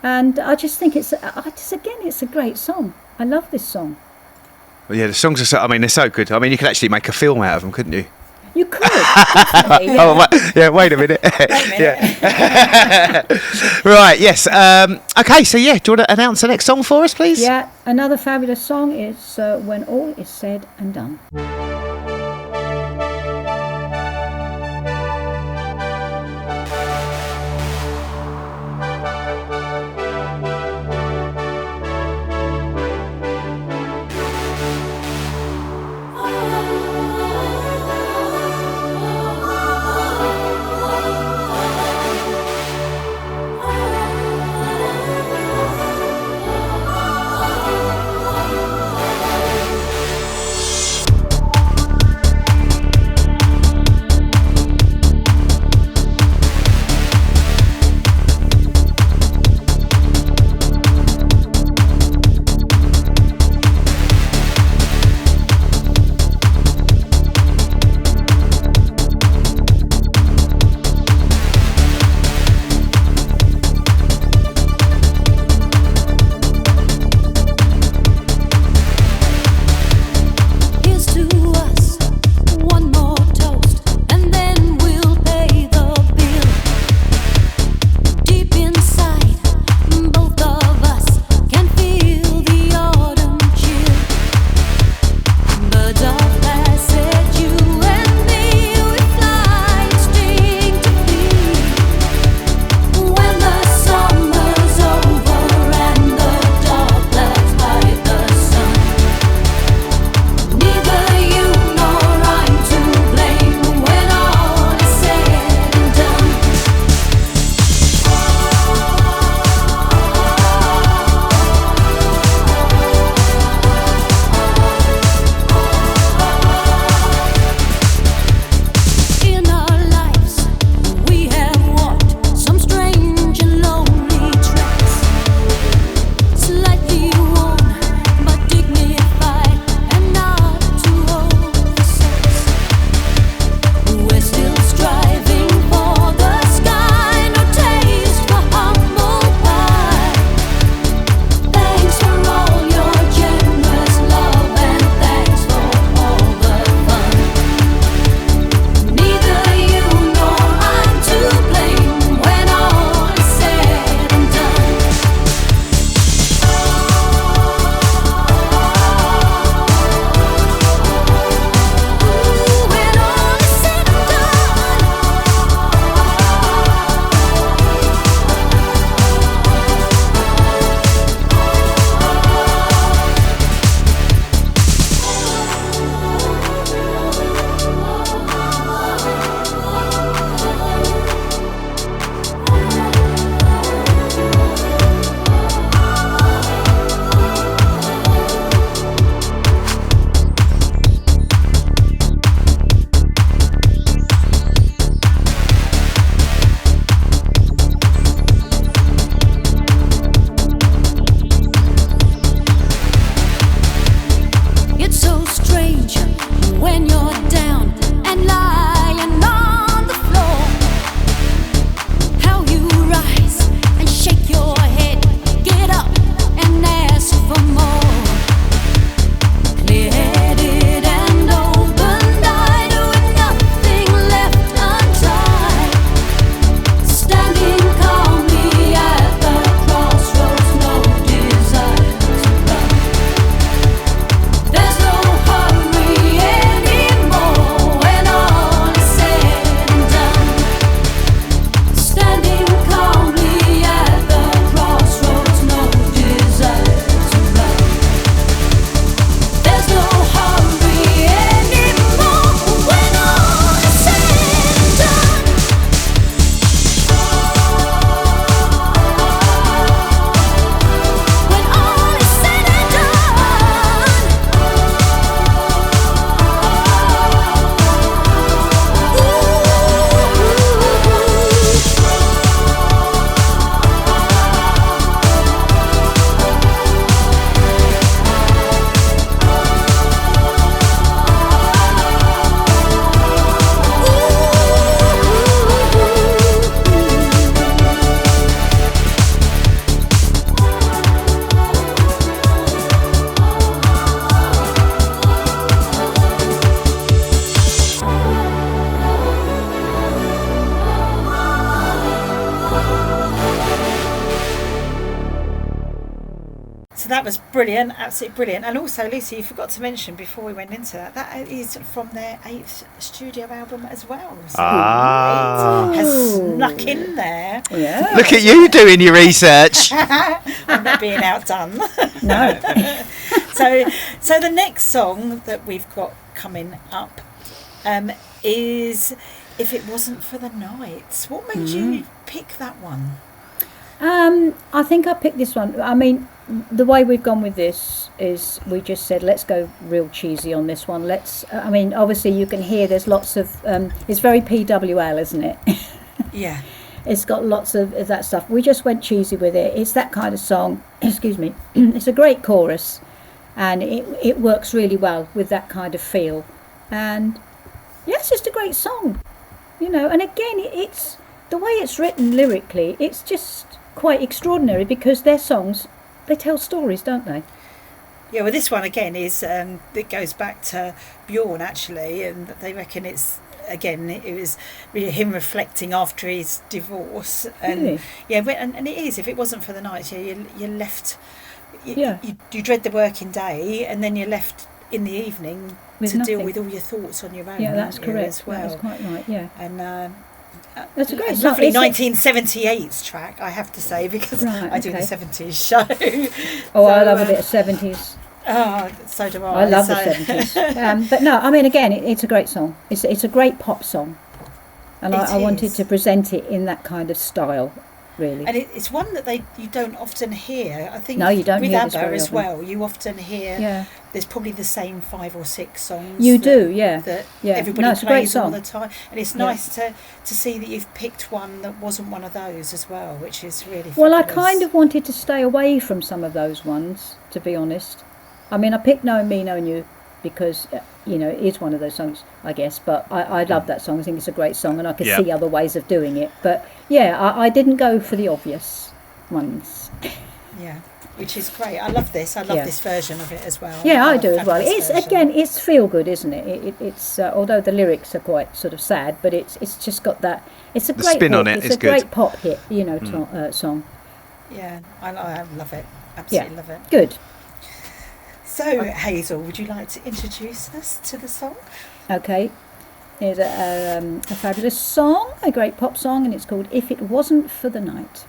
And I just think it's a great song. I love this song. Well, yeah, the songs are they're so good. I mean, you could actually make a film out of them, couldn't you? You could. Definitely, yeah. Oh, wait a minute. Right, yes. Okay, so do you want to announce the next song for us, please? Yeah, another fabulous song is When All Is Said and Done. So that was brilliant, absolutely brilliant. And also, Lucy, you forgot to mention before we went into that, that is from their 8th studio album as well. So it has snuck in there. Yeah. Look at you doing your research. I'm not being outdone. No. So the next song that we've got coming up is If It Wasn't for the Night. What made you pick that one? I think I picked this one. I mean, the way we've gone with this is we just said, let's go real cheesy on this one. I mean, obviously you can hear there's lots of, it's very PWL, isn't it? Yeah. It's got lots of that stuff. We just went cheesy with it. It's that kind of song. Excuse me. It's a great chorus, and it works really well with that kind of feel. And yeah, it's just a great song, you know. And again, it's the way it's written lyrically. It's just quite extraordinary because their songs, they tell stories, don't they? Yeah, well, this one again is it goes back to Bjorn actually, and they reckon it's again it was really him reflecting after his divorce, and Really? yeah, and it is. If it wasn't for the night, yeah, you're left. Yeah. You dread the working day, and then you're left in the evening With to deal nothing. with all your thoughts on your own. Yeah, that's aren't you, correct. as well. That is quite right. Yeah. And That's a great song. lovely It's a- 1978 track, I have to say, because Right, I do the okay. 70s show. Oh, I So, love a bit of 70s. Oh, so do I. I love the So- 70s. But no, I mean, again, it's a great song. It's a great pop song. And It I wanted is. to present it in that kind of style, really. And it's one that you don't often hear. I think No, you don't with hear this ABBA very as often. well. You often hear Yeah. there's probably the same 5 or 6 songs. You that- do, yeah. That Yeah. everybody No, it's a great plays all song. the time, and it's Yeah. nice to see that you've picked one that wasn't one of those as well, which is really. Well, I fabulous. kind of wanted to stay away from some of those ones, to be honest. I mean, I picked Knowing Me, Knowing You because, you know, it is one of those songs, I guess. But I love that song. I think it's a great song, and I could Yeah. see other ways of doing it. But yeah, I didn't go for the obvious ones. Yeah, which is great. I love this. I love Yeah. this version of it as well. Yeah, I love do as well. fabulous It's version. again, it's feel good, isn't it? It's although the lyrics are quite sort of sad, but it's just got that. It's a The great spin hit. on it It's is a good. great pop hit, you know, song. Yeah, I love it. Absolutely love it. Good. So, Hazel, would you like to introduce us to the song? Okay. Here's a fabulous song, a great pop song, and it's called "If It Wasn't for the Night."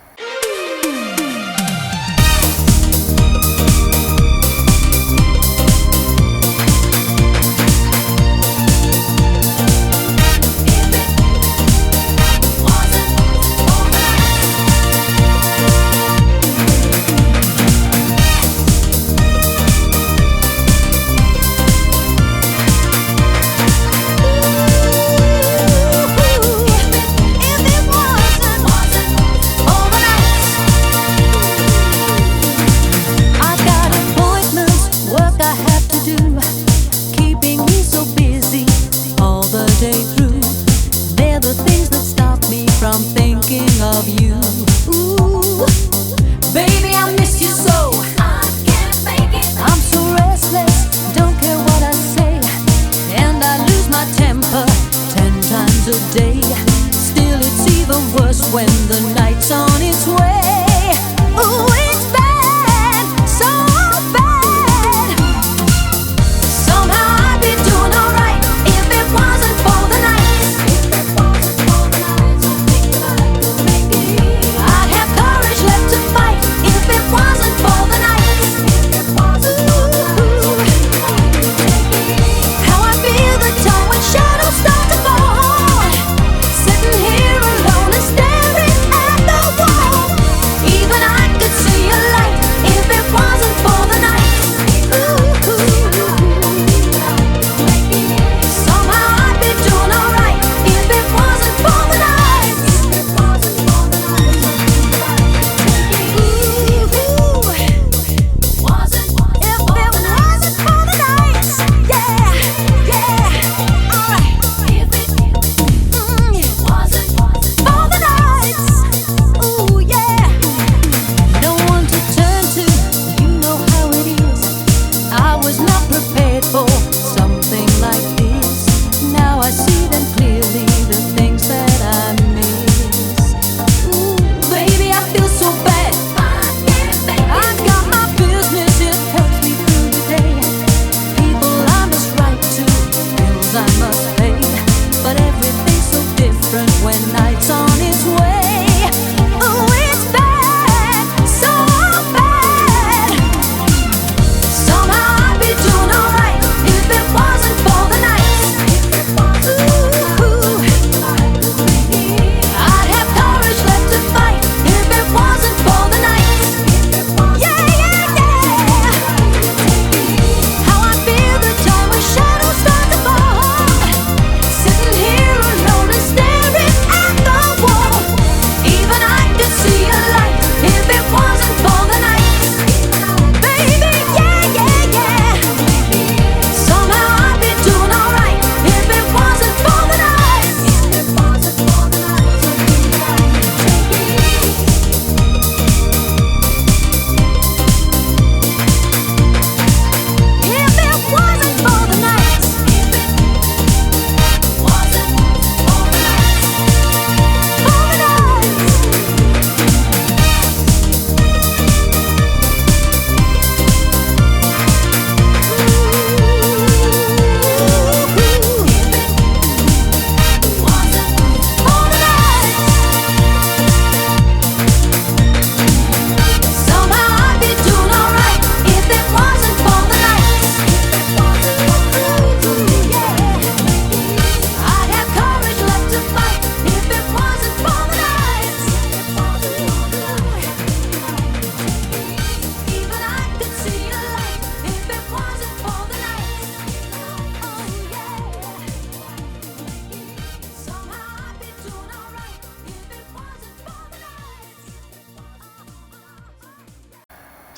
If it wasn't for the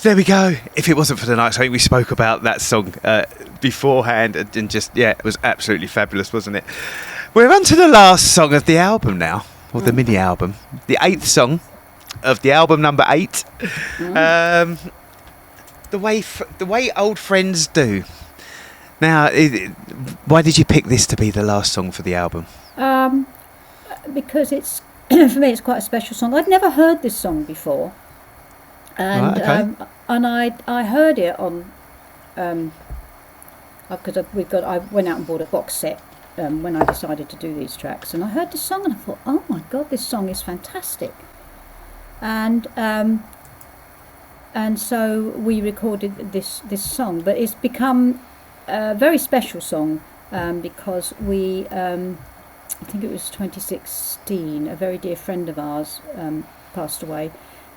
There we go. If it wasn't for the nights, I think we spoke about that song beforehand, and just it was absolutely fabulous, wasn't it? We're on to the last song of the album now, or the mini album, the 8th song of the album, number 8. The way old friends do. Now, why did you pick this to be the last song for the album? Because it's for me, it's quite a special song. I'd never heard this song before. And Right, okay. and I heard it on because I went out and bought a box set when I decided to do these tracks, and I heard this song and I thought, oh my god, this song is fantastic. And so we recorded this song, but it's become a very special song because we I think it was 2016, a very dear friend of ours passed away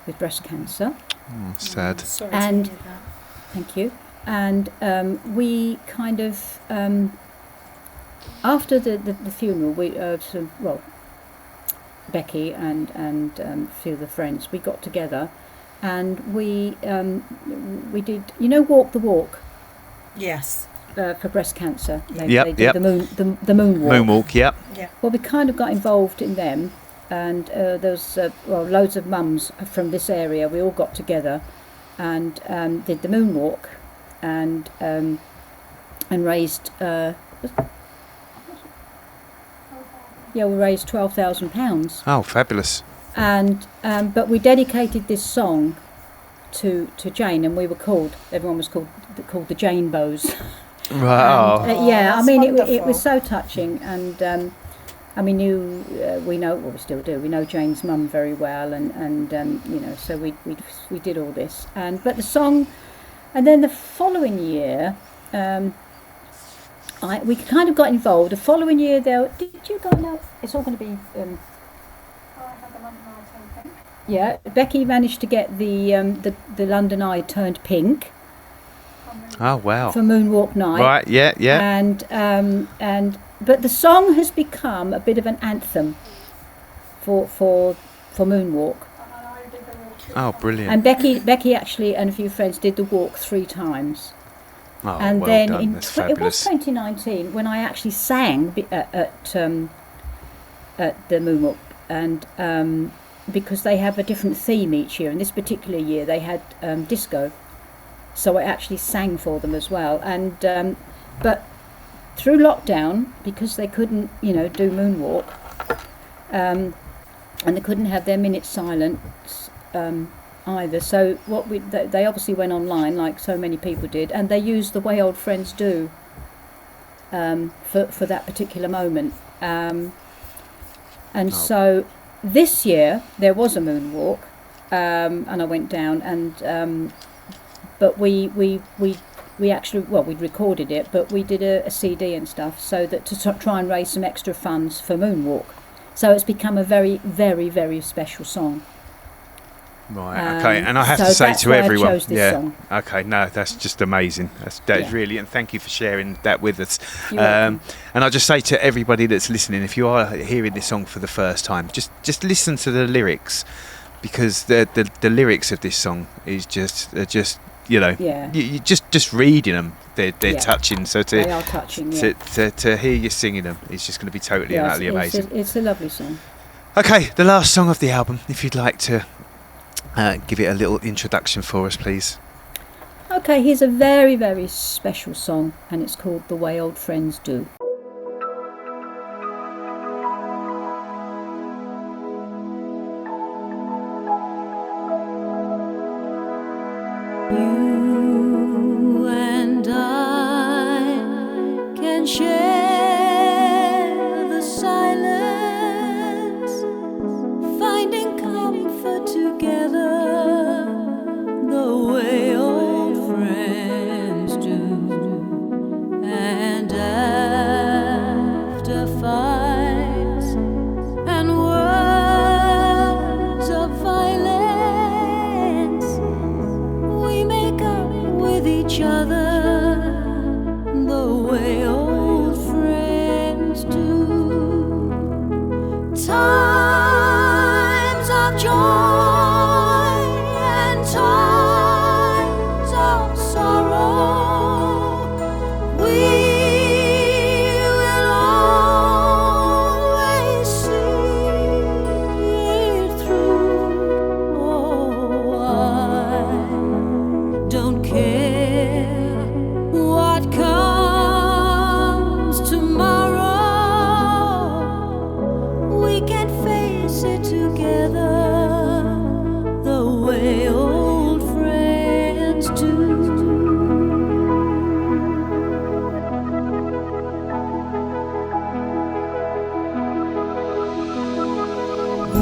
with breast cancer. Oh, sad. Sorry And- to hear that. Thank you. And we kind of, after the funeral, we Becky and a few of the friends, we got together, and we did, Walk the Walk Yes. for breast cancer. They Yep, did yep. the moonwalk. Moonwalk, yep. Yeah. Well, we kind of got involved in them, and there's loads of mums from this area. We all got together and did the moonwalk, and raised. We raised £12,000, Oh, fabulous. and but we dedicated this song to Jane, and everyone was called the Jane Bows. Wow. Yeah, I that's mean, it wonderful. was so touching, and we knew, we know, well, we still do, we know Jane's mum very well, and so we did all this, but the song, and then the following year, we kind of got involved. The following year, did you go now? It's all going to be. Yeah, Becky managed to get the London Eye turned pink Oh, wow. for Moonwalk Night. Right, yeah. But the song has become a bit of an anthem for Moonwalk. Oh, brilliant. And Becky actually and a few friends did the walk 3 times. Oh, And well then done. That's it was fabulous. 2019 when I actually sang at the Moonwalk, and because they have a different theme each year, and this particular year they had disco, so I actually sang for them as well. And but through lockdown, because they couldn't do Moonwalk, and they couldn't have their minute silence either, so they obviously went online like so many people did, and they used The Way Old Friends Do for that particular moment, so this year there was a moonwalk, and I went down, and but we actually, we'd recorded it, but we did a CD and stuff, so that to try and raise some extra funds for Moonwalk. So it's become a very, very, very special song. Right, okay. And I have so to say that's to why I everyone, chose this song. okay, no, that's just amazing. That's Yeah. really, and thank you for sharing that with us. You're welcome. And I'll just say to everybody that's listening, if you are hearing this song for the first time, just listen to the lyrics, because the lyrics of this song is just Yeah. you just reading them, they're Yeah. touching. So They are touching, yeah. to hear you singing them, it's just going to be totally and utterly amazing. It's a lovely song. Okay, the last song of the album, if you'd like to give it a little introduction for us, please. Okay, here's a very, very special song, and it's called The Way Old Friends Do. You and I can share the silence, finding comfort together the way old friends do. And after fights and words of violence, we make up with each other the way old friends do. Times of joy and times friends do.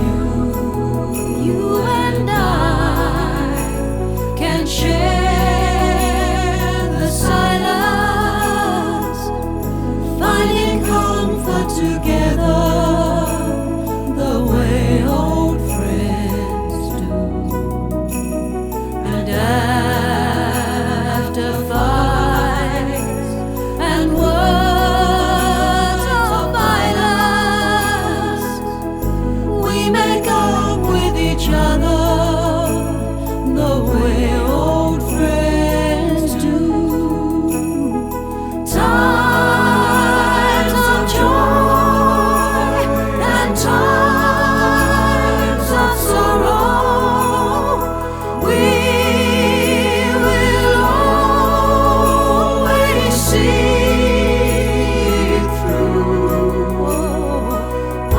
You and I can share the silence, finding comfort together the way old friends do. And after fights and words of violence, we make up with each other the way old friends do. Times of joy and times of sorrow, we will always see it through. I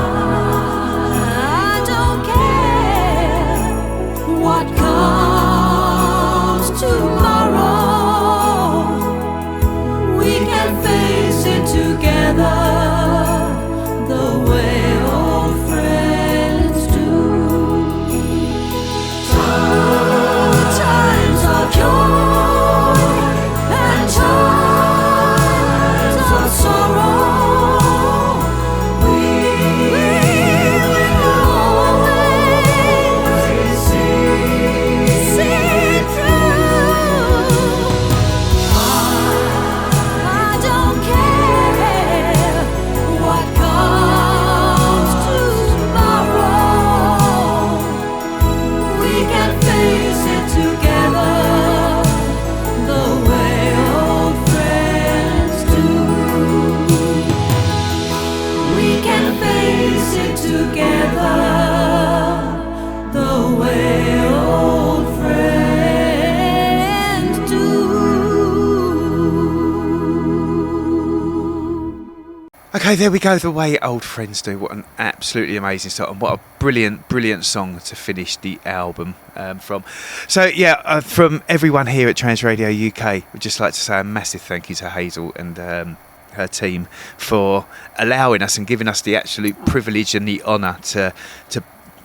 don't care what comes tomorrow, we can face it together the way old friends do. Times of joy and times of sorrow, we will always see it through. I don't care what comes tomorrow, we can face it together the way old friends do. We can face it together the way old friends do. Okay, there we go. The way old friends do. What an absolutely amazing song, and what a brilliant song to finish the album from. So yeah, from everyone here at Trans Radio UK, we'd just like to say a massive thank you to Hazell and her team for allowing us and giving us the absolute privilege and the honour to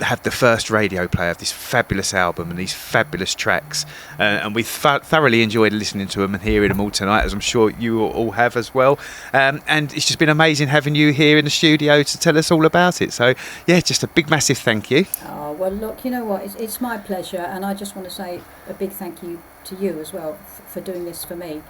have the first radio play of this fabulous album and these fabulous tracks, and we thoroughly enjoyed listening to them and hearing them all tonight, as I'm sure you all have as well, and it's just been amazing having you here in the studio to tell us all about it. So yeah, just a big massive thank you. Oh, well, look, you know what? It's my pleasure, and I just want to say a big thank you to you as well for doing this for me.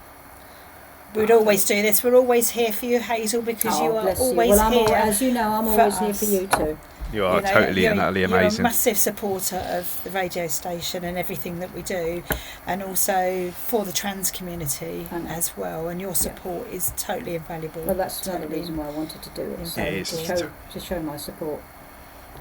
We'd always do this. We're always here for you, Hazel, because you are bless always Well, here. as you know, I'm for always here us. for you too. You are You know, totally and utterly You're amazing. a massive supporter of the radio station and everything that we do, and also for the trans community I know. as well. And your support is totally invaluable. Well, that's another Totally. reason why I wanted to do it. So It is. to show my support.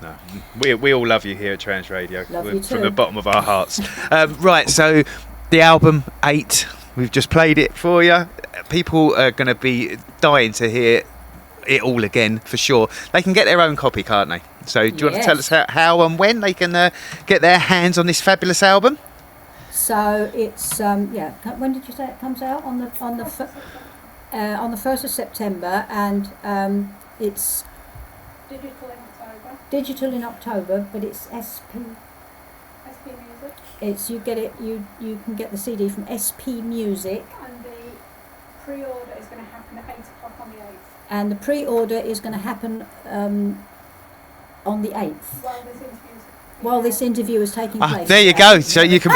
No, we all love you here at Trans Radio. Love We're you from too. the bottom of our hearts. Right, so the album 8, we've just played it for you. People are going to be dying to hear it all again for sure. They can get their own copy, can't they? So do you want to tell us how and when they can get their hands on this fabulous album? So it's when did you say it comes out? On the 1st of September, and it's digital in October, but it's SP Music, It's you get it. You can get the CD from SP Music, and the pre-order is going to happen at 8 o'clock on the 8th. and the pre-order is going to happen on the 8th. While this interview is While this interview is taking Ah, place. there you go. So you can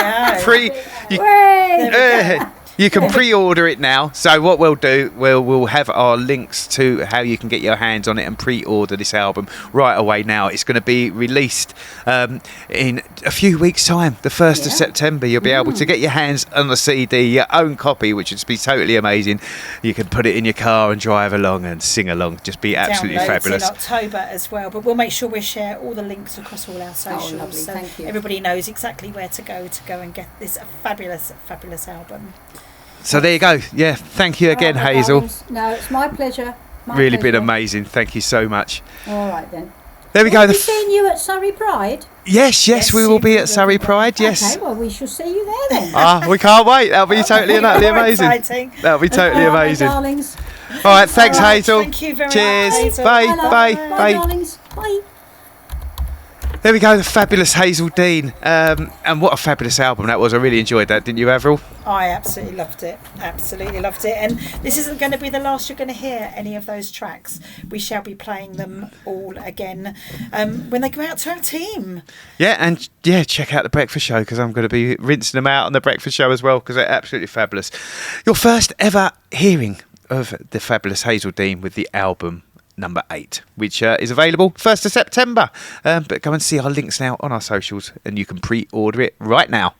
you can pre-order it now. So what we'll do, we'll have our links to how you can get your hands on it and pre-order this album right away now. It's going to be released in a few weeks' time, the 1st of September. You'll be able to get your hands on the CD, your own copy, which would be totally amazing. You can put it in your car and drive along and sing along. Just be absolutely Downloads fabulous. in October as well, but we'll make sure we share all the links across all our socials, lovely, so thank you. everybody knows exactly where to go and get this fabulous album. So there you go. Yeah, thank you again, Hazell. No, it's my pleasure. Really been amazing. Thank you so much. All right then. There we Will go. we be seeing you at Surrey Pride? Yes, we will be at Surrey Pride. Yes. Okay, well, we shall see you there then. We can't wait. That'll be totally and utterly More amazing. exciting. That'll be totally All right, amazing. All darlings. right, thanks, All right, Hazel. thank you very much, Cheers. Hazel. Bye, Hello. bye, Bye, bye. darlings. Bye. There we go, the fabulous Hazell Dean. And what a fabulous album that was. I really enjoyed that, didn't you, Avril? I absolutely loved it. Absolutely loved it. And this isn't going to be the last you're going to hear any of those tracks. We shall be playing them all again when they go out to our team. Yeah, and check out the Breakfast Show because I'm going to be rinsing them out on the Breakfast Show as well because they're absolutely fabulous. Your first ever hearing of the fabulous Hazell Dean with the album number 8, which is available 1st of September. But go and see our links now on our socials and you can pre-order it right now.